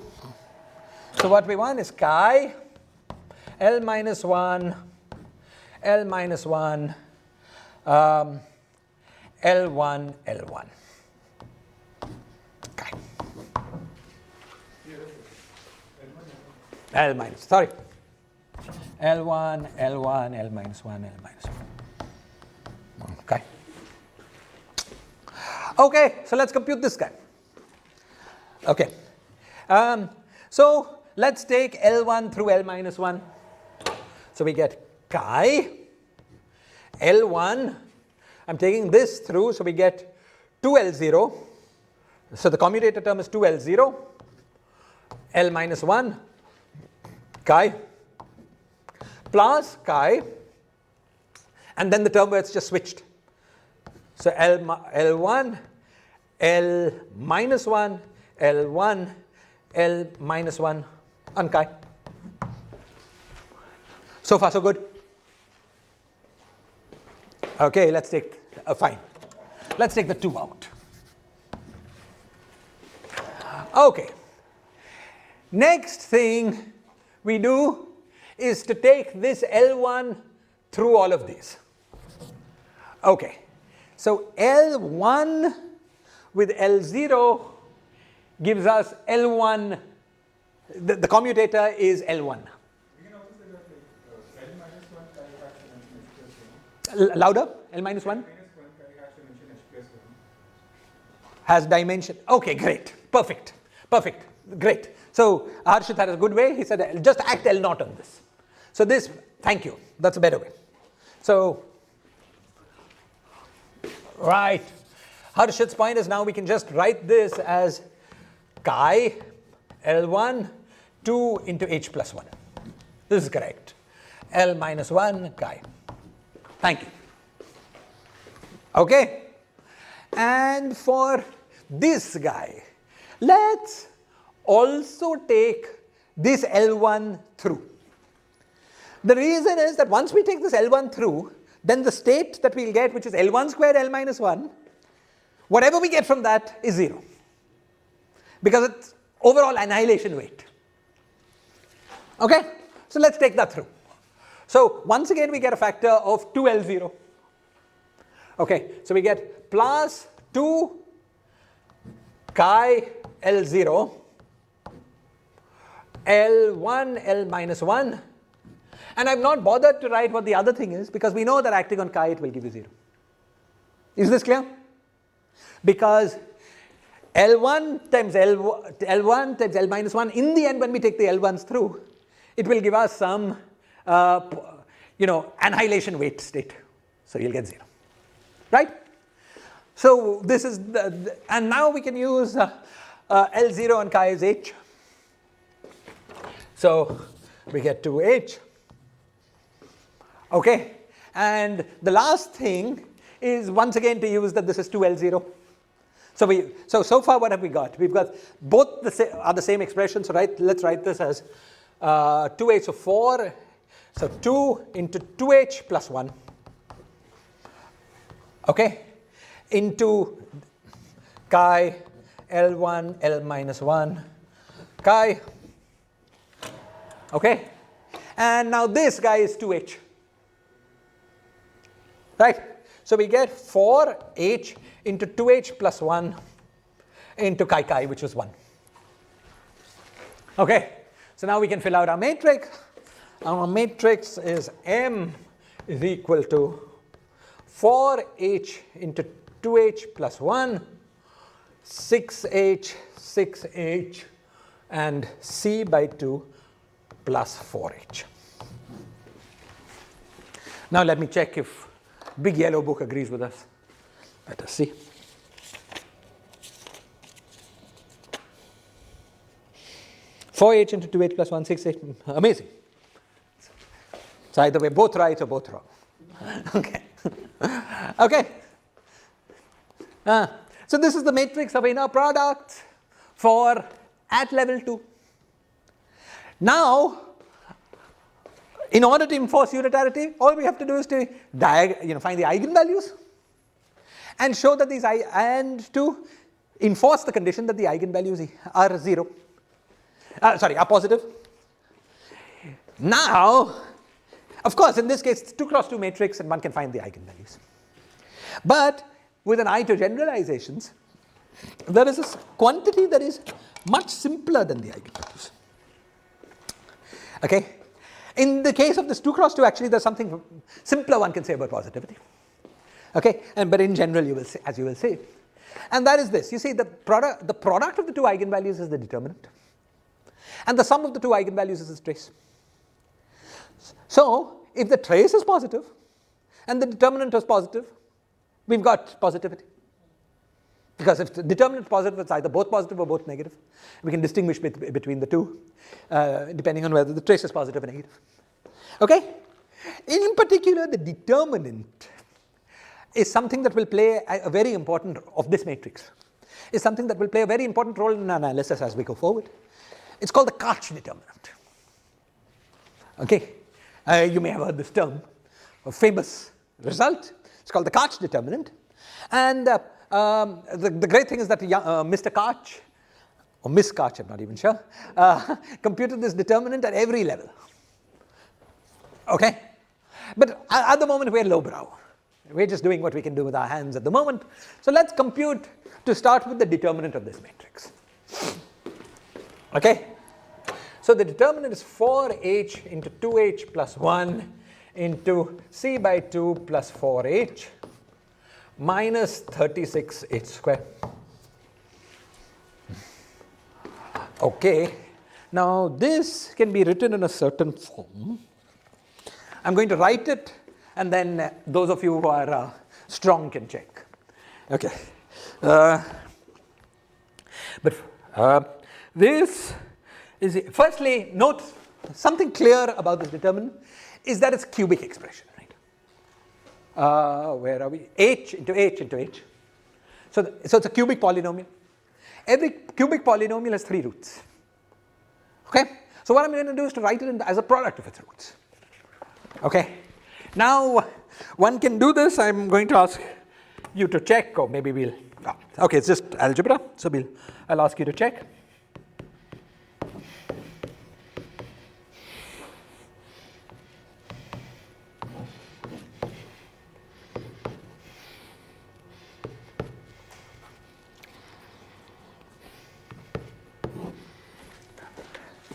So what we want is chi L minus 1, L minus 1, L1, L1. Okay. L minus, sorry. L1, L1, L minus 1, L minus 1. Okay. Okay, so let's compute this guy. Okay, so let's take L1 through L minus 1. So we get chi L1, I'm taking this through, so we get 2L0. So the commutator term is 2L0, L minus 1, chi, plus chi, and then the term where it's just switched. So L1, L minus 1, L1, L minus 1 on chi. So far so good. Okay, let's take, fine. Let's take the 2 out. Okay. Next thing we do is to take this L1 through all of these. Okay. So L1 with L0 gives us L1, the commutator is L1. We can also say that L minus 1 carry has dimension H plus 1. Louder, L minus 1 Minus 1 carry has dimension H plus 1. has dimension. Okay, great, perfect, great. So Harshit had a good way. He said just act L naught on this. So this, thank you, that's a better way. So, right, Harshit's point is now we can just write this as chi L1 2 into H plus 1. This is correct. L minus 1 chi. Thank you. Okay. And for this guy, let's also take this L1 through. The reason is that once we take this L1 through, then the state that we'll get, which is L1 squared L minus 1, whatever we get from that is 0. Because it's overall annihilation weight. Okay? So let's take that through. So once again we get a factor of 2L0. Okay, so we get plus 2 chi L0, L1 L minus 1, and I've not bothered to write what the other thing is because we know that acting on chi it will give you 0. Is this clear? Because L1 times L1 times L minus 1, in the end when we take the L1s through, it will give us some annihilation weight state. So you'll get 0. Right? So this is and now we can use L0 and chi is h. So we get 2h. Okay, and the last thing is once again to use that this is 2L0. So far what have we got? We've got both are the same expression. So let's write this as 2h, so 4. So 2 into 2h plus 1. Okay, into chi L1 L minus 1 chi. Okay, and now this guy is 2h. Right, so we get 4h into 2h plus 1 into chi, which was 1. Okay, so now we can fill out our matrix. Our matrix is M is equal to 4h into 2h plus 1, 6h, 6h, and C by 2 plus 4h. Now let me check if Big Yellow Book agrees with us. Let us see. Four h into 2h plus 1, 6h. Amazing. So either we're both right or both wrong. Okay. Okay. So this is the matrix of inner product for at level 2. Now, in order to enforce unitarity, all we have to do is to find the eigenvalues and show that and to enforce the condition that the eigenvalues are 0. Are positive. Now, of course, in this case, it's 2 cross 2 matrix and one can find the eigenvalues. But with an eye to generalizations, there is a quantity that is much simpler than the eigenvalues. Okay? In the case of this 2 cross 2, actually there's something simpler one can say about positivity. Okay? But in general, you will see, as you will see. And that is this. You see, the product of the 2 eigenvalues is the determinant. And the sum of the 2 eigenvalues is its trace. So, if the trace is positive and the determinant is positive, we've got positivity. Because if the determinant is positive, it's either both positive or both negative. We can distinguish between the two, depending on whether the trace is positive or negative. Okay? In particular, the determinant is something that will play a very important, of this matrix, is something that will play a very important role in analysis as we go forward. It's called the Koch determinant. Okay? You may have heard this term, a famous result. It's called the Koch determinant. And the great thing is that Mr. Koch, or Miss Koch, I'm not even sure, computed this determinant at every level. Okay? But at the moment, we're lowbrow. We're just doing what we can do with our hands at the moment. So let's compute to start with the determinant of this matrix. Okay? So the determinant is 4h into 2h plus 1 into C by 2 plus 4h minus 36h squared. Okay, now this can be written in a certain form. I'm going to write it and then those of you who are strong can check. Okay, this is, firstly, note something clear about this determinant is that it's cubic expression, right? Where are we? H into h into h. So it's a cubic polynomial. Every cubic polynomial has 3 roots. Okay? So what I'm going to do is to write it as a product of its roots. Okay. Now, one can do this. I'm going to ask you to check, or maybe we'll. Okay, it's just algebra. So I'll ask you to check.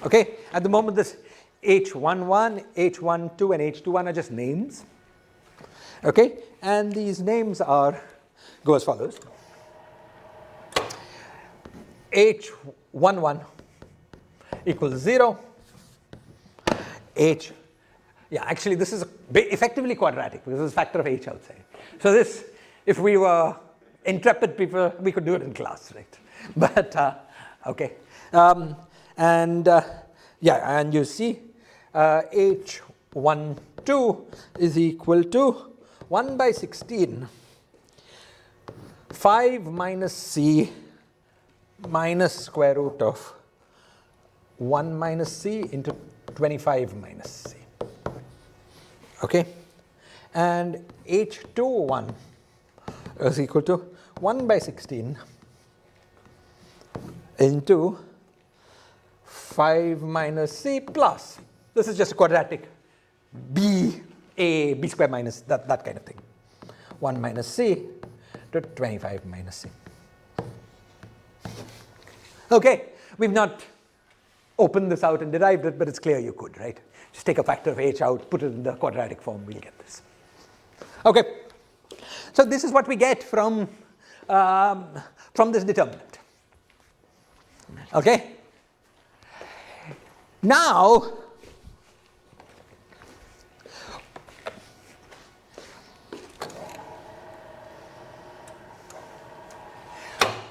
Okay, at the moment this H11, H12 and H21 are just names. Okay, and these names go as follows. H11 equals 0. Actually this is effectively quadratic because there's a factor of H outside. So this, if we were intrepid people, we could do it in class, right? But, okay. And you see H12 is equal to 1 by 16, 5 minus C minus square root of 1 minus C into 25 minus C. Okay? And H21 is equal to 1 by 16 into 5 minus C plus, this is just a quadratic, B square minus that kind of thing, 1 minus C to 25 minus C. Okay, we've not opened this out and derived it, but it's clear you could, right? Just take a factor of H out, put it in the quadratic form, we'll get this. Okay, so this is what we get from this determinant. Okay? Now,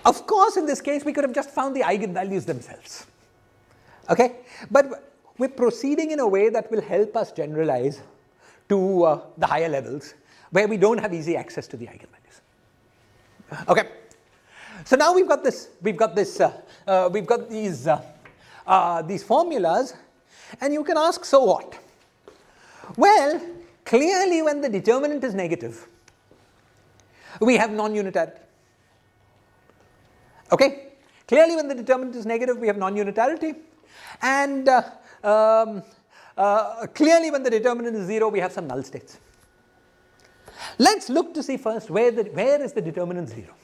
of course, in this case, we could have just found the eigenvalues themselves. Okay? But we're proceeding in a way that will help us generalize to the higher levels where we don't have easy access to the eigenvalues. Okay? So now we've got these formulas, and you can ask, so what? Well, clearly when the determinant is negative, we have non-unitarity. Okay? Clearly when the determinant is negative, we have non-unitarity, and clearly when the determinant is 0, we have some null states. Let's look to see first where is the determinant 0.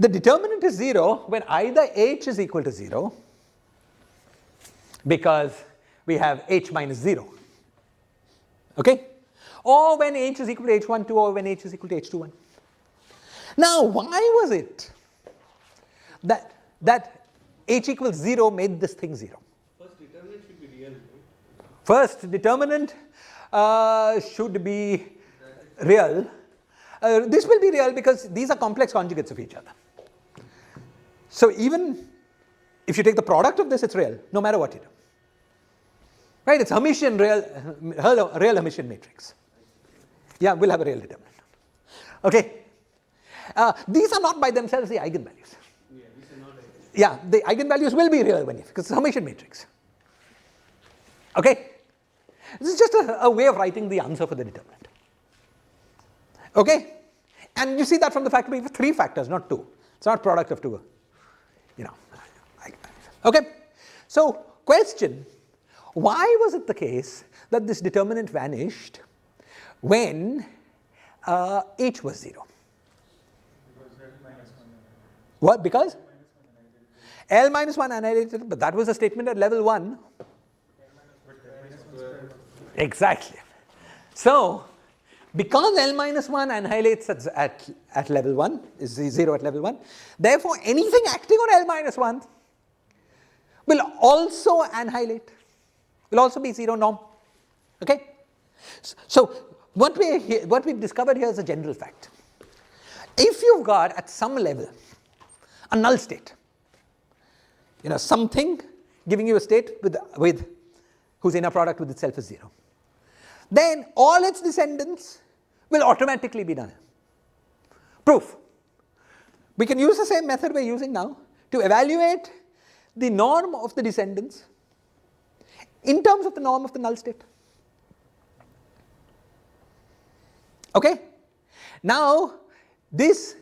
The determinant is 0 when either H is equal to 0, because we have H minus 0, okay? Or when H is equal to H12, or when H is equal to H21. Now, why was it that H equals 0 made this thing 0? First determinant should be real, right? First determinant should be real. This will be real because these are complex conjugates of each other. So even if you take the product of this, it's real, no matter what you do. Right? It's Hermitian real Hermitian matrix. Yeah, we'll have a real determinant. Okay. These are not by themselves the eigenvalues. Yeah, these are not like this. Yeah, the eigenvalues will be real because it's a Hermitian matrix. Okay? This is just a way of writing the answer for the determinant. Okay? And you see that from the fact that we have 3 factors, not 2. It's not product of 2. Okay? So, question, why was it the case that this determinant vanished when H was 0? Because L minus 1 What? Because? L minus 1 annihilated, but that was a statement at level 1. Exactly. So, because L minus 1 annihilates at level 1, is 0 at level 1, therefore anything acting on L minus 1 will also annihilate, will also be 0 norm. Okay? So, what we've discovered here is a general fact. If you've got at some level a null state, something giving you a state with whose inner product with itself is 0, then all its descendants will automatically be null. Proof. We can use the same method we're using now to evaluate the norm of the descendants in terms of the norm of the null state. Okay? Now, this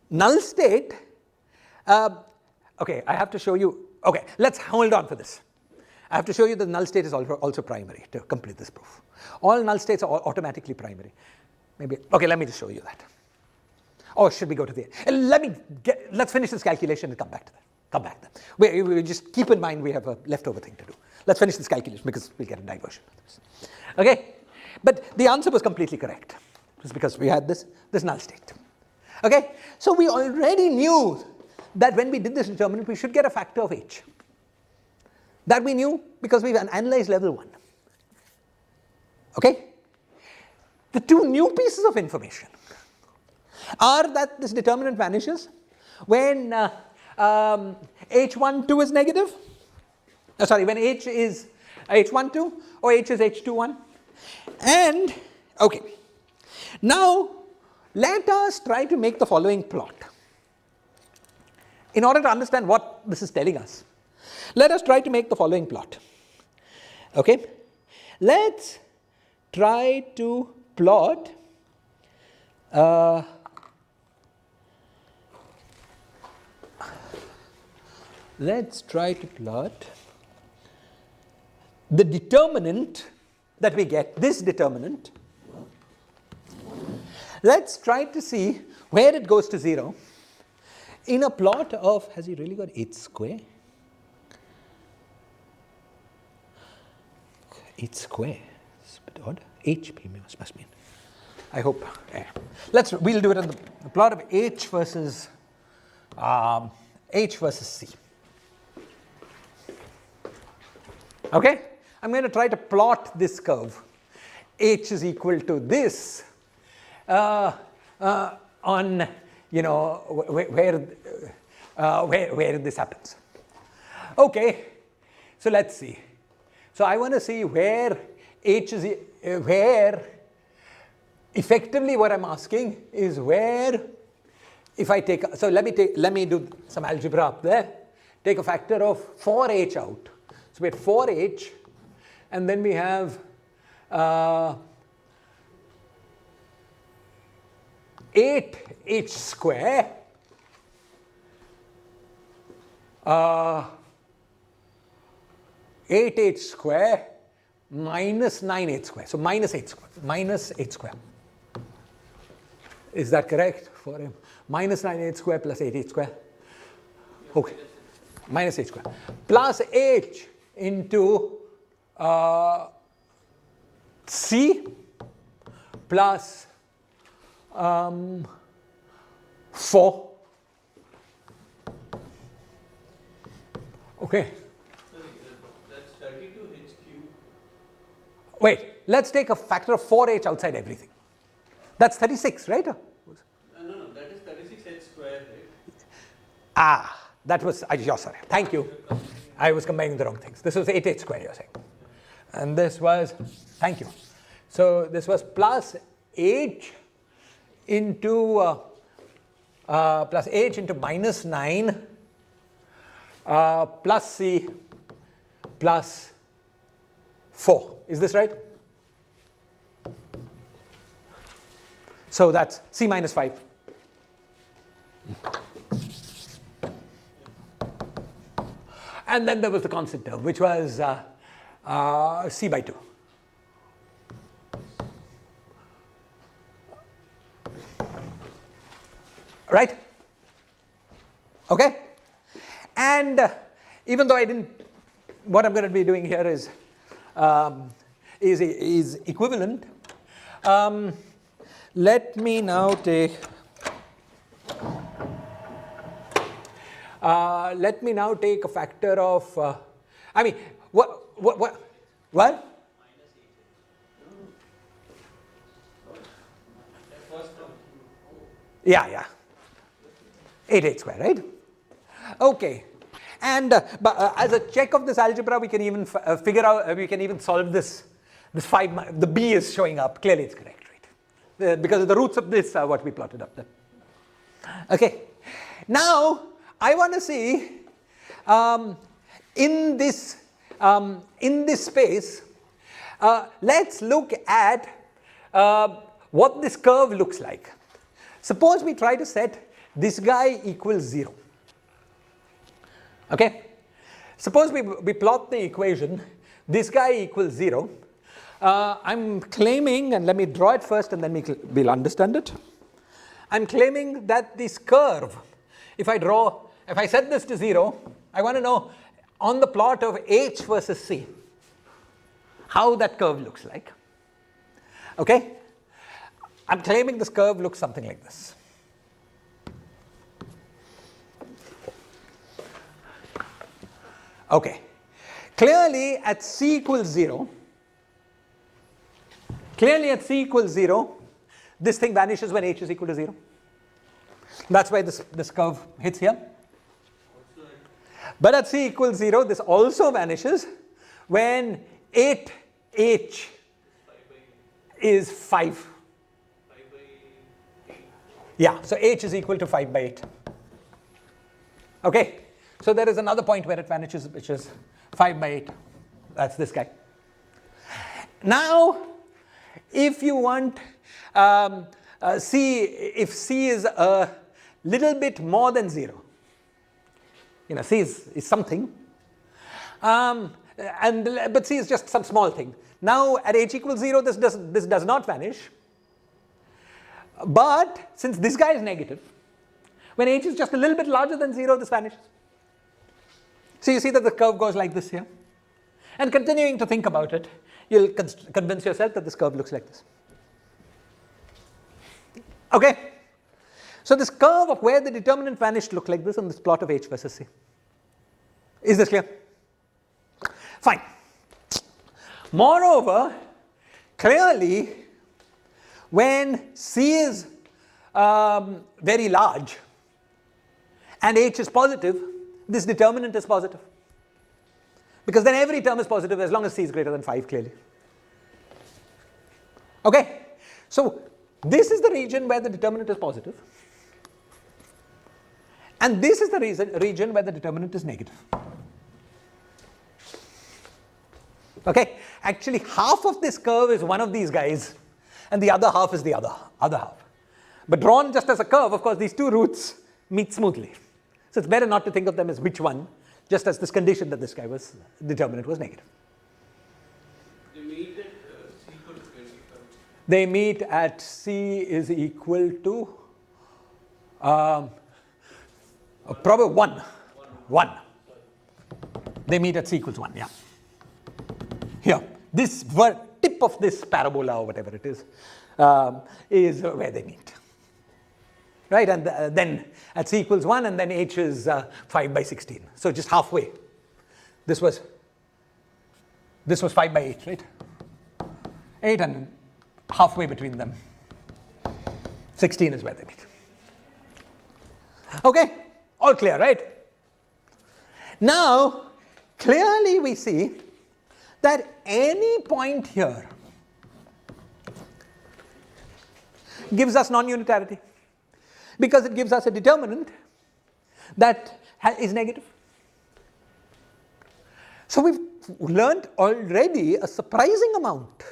null state, okay, I have to show you, okay, let's hold on for this. I have to show you that the null state is also primary to complete this proof. All null states are automatically primary. Maybe, okay, let me just show you that. Or should we go to the, let's finish this calculation and come back to that. Come back then. We just keep in mind we have a leftover thing to do. Let's finish this calculation because we'll get a diversion. Okay? But the answer was completely correct. It was because we had this null state. Okay? So we already knew that when we did this determinant, we should get a factor of h. That we knew because we've analyzed level 1. Okay? The two new pieces of information are that this determinant vanishes when h12 is negative, when h is h12 or h is h21. And, okay, now let us try to make the following plot. In order to understand what this is telling us, let us try to make the following plot. Okay, let's try to plot the determinant that we get, this determinant. Let's try to see where it goes to 0 in a plot of, has he really got h square? H square, it's a bit odd. HP must mean. I hope. We'll do it on the plot of h versus C. Okay? I'm going to try to plot this curve. H is equal to this on, where this happens. Okay, so let's see. So I want to see where h is, where effectively what I'm asking is where, if I take, so let me do some algebra up there, take a factor of 4h out. So we had 4h, and then we have 8h square 8h square minus 9h square. So minus 8 square. Minus 8 square. Is that correct for him? Minus 9h square plus 8h square. Okay. Minus h square. Plus h into c plus 4. Okay. That's 32h cube. Wait, let's take a factor of 4h outside everything. That's 36, right? No, that is 36h square, right? That was, you're sorry. Thank you. I was combining the wrong things. This was 8h square, you're saying. And this was, thank you. So this was plus h into minus 9 plus c plus 4. Is this right? So that's c minus 5. And then there was the constant term, which was c by 2. Right? Okay? And even though I didn't, what I'm going to be doing here is equivalent. Let me now take a factor of, what? Yeah. 8h square, right? Okay. And as a check of this algebra, we can even figure out, we can even solve this 5, the b is showing up. Clearly it's correct, right? Because the roots of this are what we plotted up there. Okay. Now, I want to see in this in this space, let's look at what this curve looks like. Suppose we try to set this guy equals 0. Okay? Suppose we plot the equation, this guy equals 0. I'm claiming, and let me draw it first and then we'll understand it. I'm claiming that this curve, if I set this to 0, I want to know on the plot of H versus C, how that curve looks like. Okay? I'm claiming this curve looks something like this. Okay. Clearly at C equals 0, this thing vanishes when H is equal to 0. That's why this curve hits here. But at C equals 0, this also vanishes when 8H is 5. Yeah, so H is equal to 5 by 8. Okay, so there is another point where it vanishes, which is 5 by 8. That's this guy. Now, if you want if C is a little bit more than 0, C is something, but C is just some small thing. Now at H equals 0, this does not vanish. But since this guy is negative, when H is just a little bit larger than 0, this vanishes. So you see that the curve goes like this here. And continuing to think about it, you'll convince yourself that this curve looks like this. Okay? So this curve of where the determinant vanished looked like this on this plot of H versus C. Is this clear? Fine. Moreover, clearly, when C is very large and H is positive, this determinant is positive. Because then every term is positive as long as C is greater than 5, clearly. Okay? So this is the region where the determinant is positive. And this is the region where the determinant is negative. Okay? Actually, half of this curve is one of these guys, and the other half is the other half. But drawn just as a curve, of course, these two roots meet smoothly. So it's better not to think of them as which one, just as this condition that this guy was, determinant was negative. They meet at C equal to 25. They meet at C is equal to probably 1. 1. They meet at C equals 1, yeah. Here, this tip of this parabola or whatever it is where they meet. Right, and then at C equals 1 and then H is 5 by 16. So just halfway. This was 5 by 8, right? 8 and halfway between them. 16 is where they meet. Okay, all clear, right? Now, clearly we see that any point here gives us non-unitarity. Because it gives us a determinant that is negative. So we've learned already a surprising amount.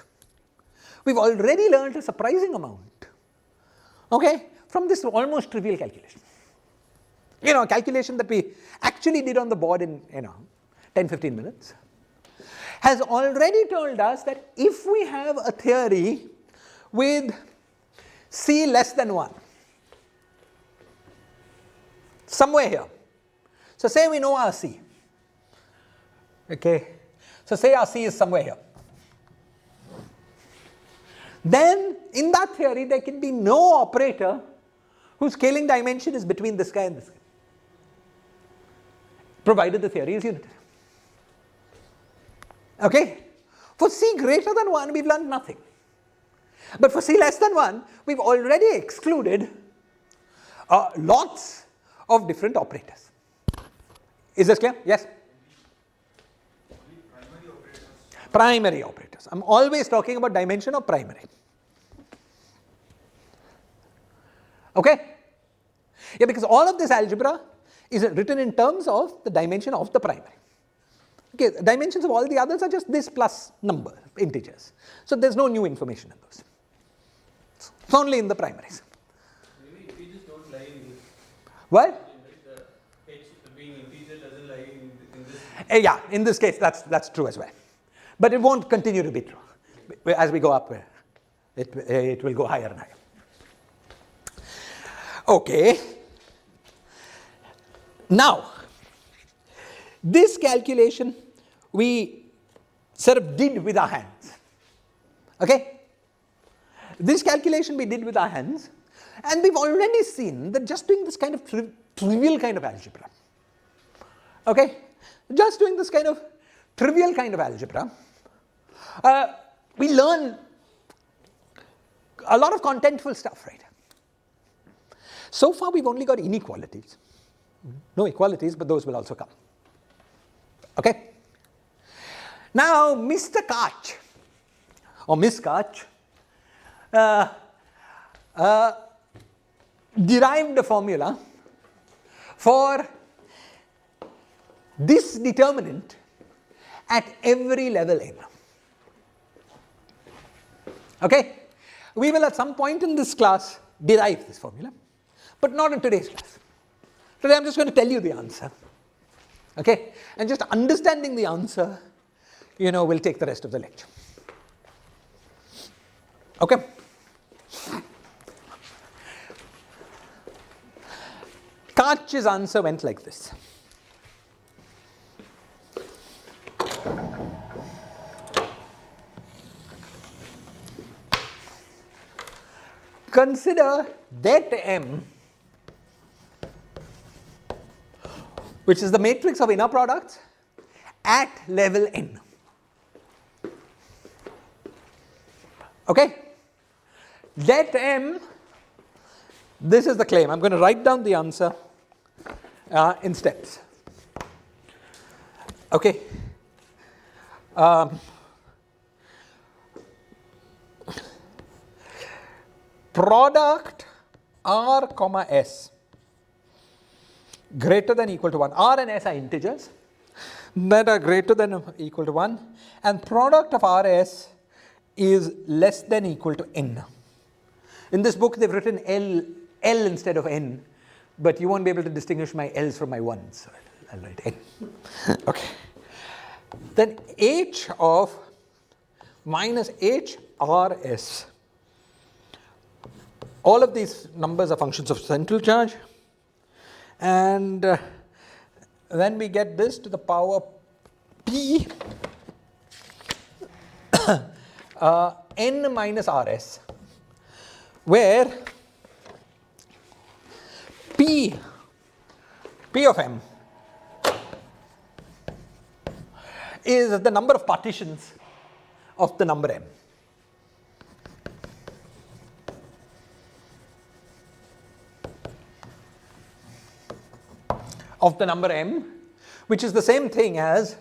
Okay, from this almost trivial calculation. A calculation that we actually did on the board in 10-15 minutes has already told us that if we have a theory with C less than 1, somewhere here. So say we know our C. Okay. So say our C is somewhere here. Then in that theory there can be no operator whose scaling dimension is between this guy and this guy, provided the theory is unitary. Okay. For C greater than 1 we've learned nothing. But for C less than 1 we've already excluded lots of different operators. Is this clear? Yes? Primary operators. I'm always talking about dimension of primary. Okay? Yeah, because all of this algebra is written in terms of the dimension of the primary. Okay, dimensions of all the others are just this plus number, integers. So there's no new information in those. It's only in the primaries. Maybe integers don't lie in this. What? The h being integer doesn't lie in this. Yeah, in this case, that's true as well. But it won't continue to be true. As we go up, it will go higher and higher. Okay. Now, this calculation we sort of did with our hands. Okay? This calculation we did with our hands, and we've already seen that just doing this kind of trivial kind of algebra, okay? Just doing this kind of trivial kind of algebra, we learn a lot of contentful stuff, right? So far we've only got inequalities. No equalities, but those will also come. Okay? Now, Mr. Koch, or Miss Koch, derived a formula for this determinant at every level n. Okay? We will at some point in this class derive this formula, but not in today's class. Today I'm just going to tell you the answer. Okay? And just understanding the answer, will take the rest of the lecture. Okay? Koch's answer went like this. Consider that M, which is the matrix of inner products at level n. Okay? Let M, this is the claim. I'm going to write down the answer in steps. Okay? Product R comma S greater than or equal to 1. R and S are integers that are greater than or equal to 1, and product of RS is less than or equal to n. In this book they've written L instead of n, but you won't be able to distinguish my L's from my 1s, so I'll write n. Okay. Then H of minus HRS. All of these numbers are functions of central charge, and then we get this to the power P n minus RS, where P of M is the number of partitions of the number M. Of the number M, which is the same thing as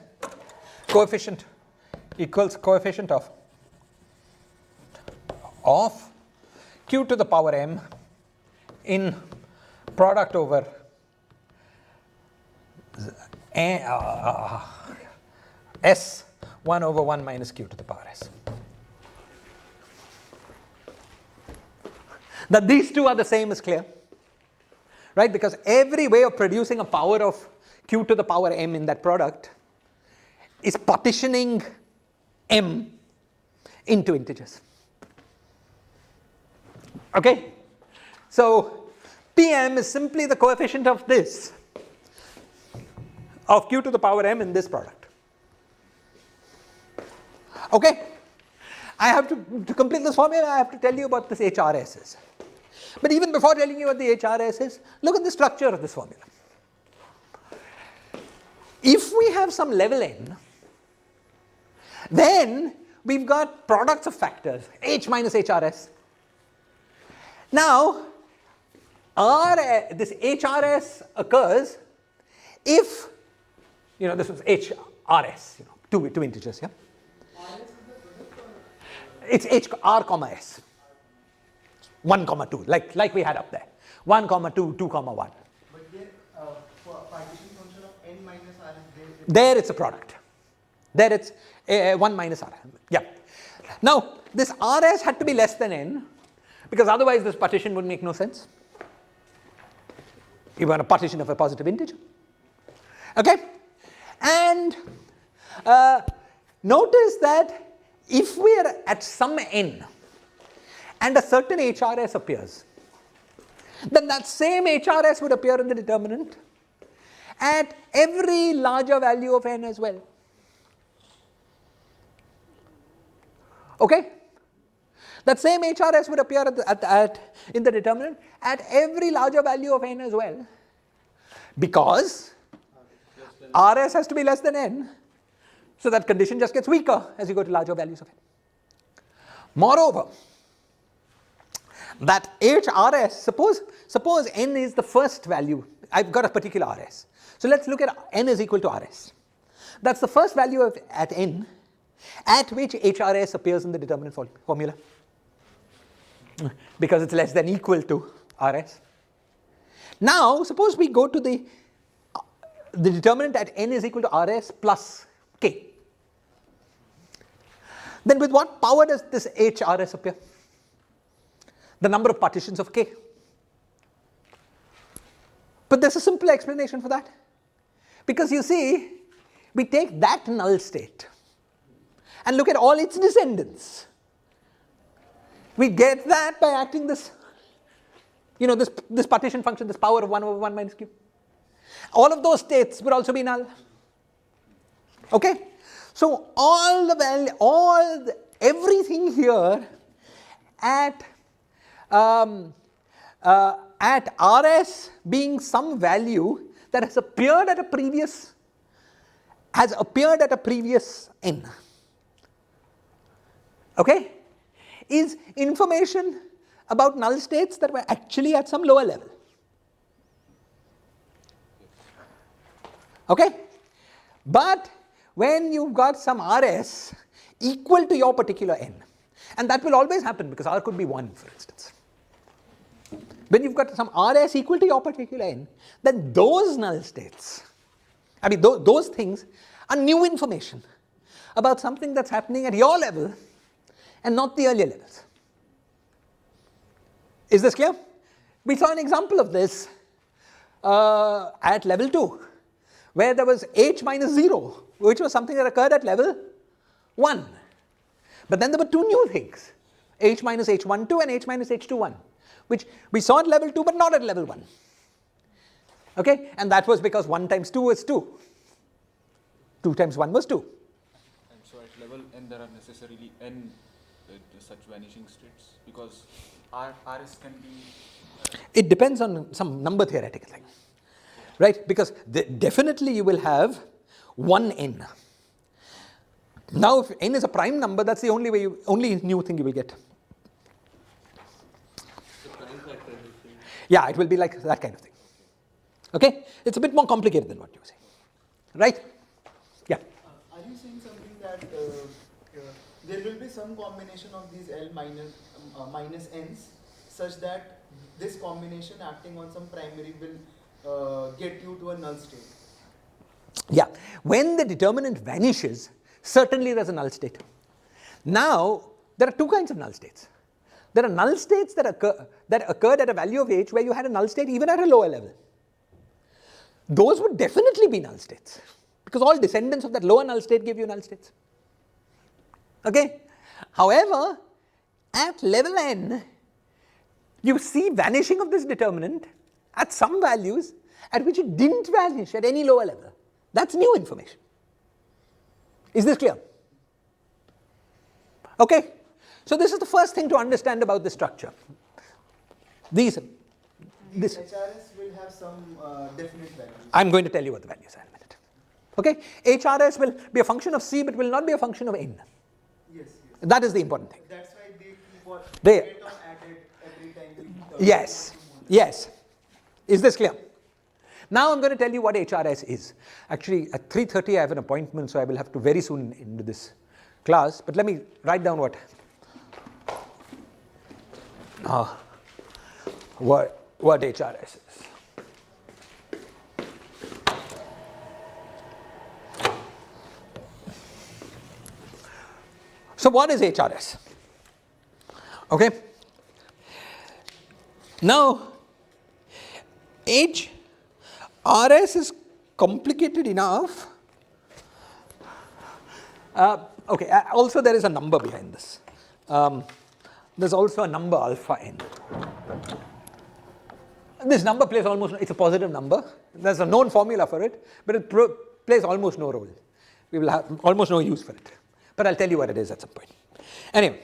coefficient equals coefficient of q to the power M in product over S 1 over 1 minus q to the power S. Now these two are the same is clear, right? Because every way of producing a power of q to the power M in that product is partitioning M into integers. Okay? So Pm is simply the coefficient of this, of q to the power M in this product. Okay? I have to complete this formula, I have to tell you about this HRSs. But even before telling you what the HRSs, look at the structure of this formula. If we have some level n, then we've got products of factors, H minus HRS. Now, this HRS occurs if, this was HRS, two integers, yeah? It's R comma S. 1 comma 2, like we had up there. 1 comma 2, 2 comma 1. But there, for partition function of n minus r, There it's a product. There it's 1 minus r. Yeah. Now, this rs had to be less than n, because otherwise this partition would make no sense. You want a partition of a positive integer. Okay? And notice that if we are at some n and a certain HRS appears, then that same HRS would appear in the determinant at every larger value of n as well. Okay? That same HRS would appear in the determinant at every larger value of n as well, because rs has to be less than n, so that condition just gets weaker as you go to larger values of n. Moreover, that HRS, suppose n is the first value, I've got a particular rs. So let's look at n is equal to rs. That's the first value at n at which HRS appears in the determinant formula, because it's less than equal to rs. Now suppose we go to the determinant at n is equal to rs plus k. Then with what power does this HRS appear? The number of partitions of k. But there's a simple explanation for that. Because you see, we take that null state and look at all its descendants. We get that by acting this, this partition function, this power of 1 over 1 minus q. All of those states would also be null. Okay? So everything here at rs being some value that has appeared at a previous n, okay, is information about null states that were actually at some lower level. Okay? But when you've got some rs equal to your particular n, and that will always happen because r could be 1, for instance. When you've got some rs equal to your particular n, then those null states, those things are new information about something that's happening at your level and not the earlier levels. Is this clear? We saw an example of this at level 2, where there was h minus 0, which was something that occurred at level 1. But then there were two new things, h minus h12 and h minus h21, which we saw at level 2 but not at level 1. Okay? And that was because 1 times 2 is 2. 2 times 1 was 2. And so at level n there are necessarily n such vanishing states, because rs can be... It depends on some number theoretical thing. Right? Because definitely you will have 1 n. Now if n is a prime number, that's the only new thing you will get. The prime factor is saying. Yeah, it will be like that kind of thing. Okay? It's a bit more complicated than what you're saying. Right? Yeah. Are you saying something that there will be some combination of these L minus n's such that this combination acting on some primary will get you to a null state? Yeah. When the determinant vanishes, certainly there's a null state. Now, there are two kinds of null states. There are null states that occurred at a value of h where you had a null state even at a lower level. Those would definitely be null states, because all descendants of that lower null state give you null states. Okay? However, at level n, you see vanishing of this determinant at some values at which it didn't vanish at any lower level. That's new information. Is this clear? Okay? So this is the first thing to understand about the structure. These HRS will have some definite values. I'm going to tell you what the values are in a minute. Okay? HRS will be a function of C but will not be a function of n. Yes. That is the important thing. That's why they keep on They- get on added every time. Yes. Yes. Is this clear? Now I'm going to tell you what HRS is. Actually, at 3:30 I have an appointment, so I will have to very soon into this class. But let me write down what HRS is. So what is HRS? Okay. Now, HRS is complicated enough. Okay, also there is a number behind this. There's also a number alpha n. This number plays almost, it's a positive number. There's a known formula for it, but it plays almost no role. We will have almost no use for it. But I'll tell you what it is at some point. Anyway,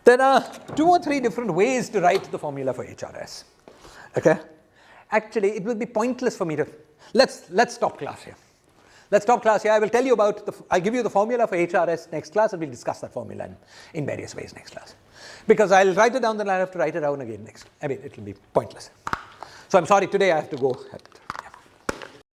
there are 2 or 3 different ways to write the formula for HRS. Okay? Actually, it will be pointless for me to, let's stop class here. Let's stop class here. I will tell you about, I'll give you the formula for HRS next class, and we'll discuss that formula in various ways next class. Because I'll write it down, then I'll have to write it down again next. I mean, it will be pointless. So I'm sorry, today I have to go at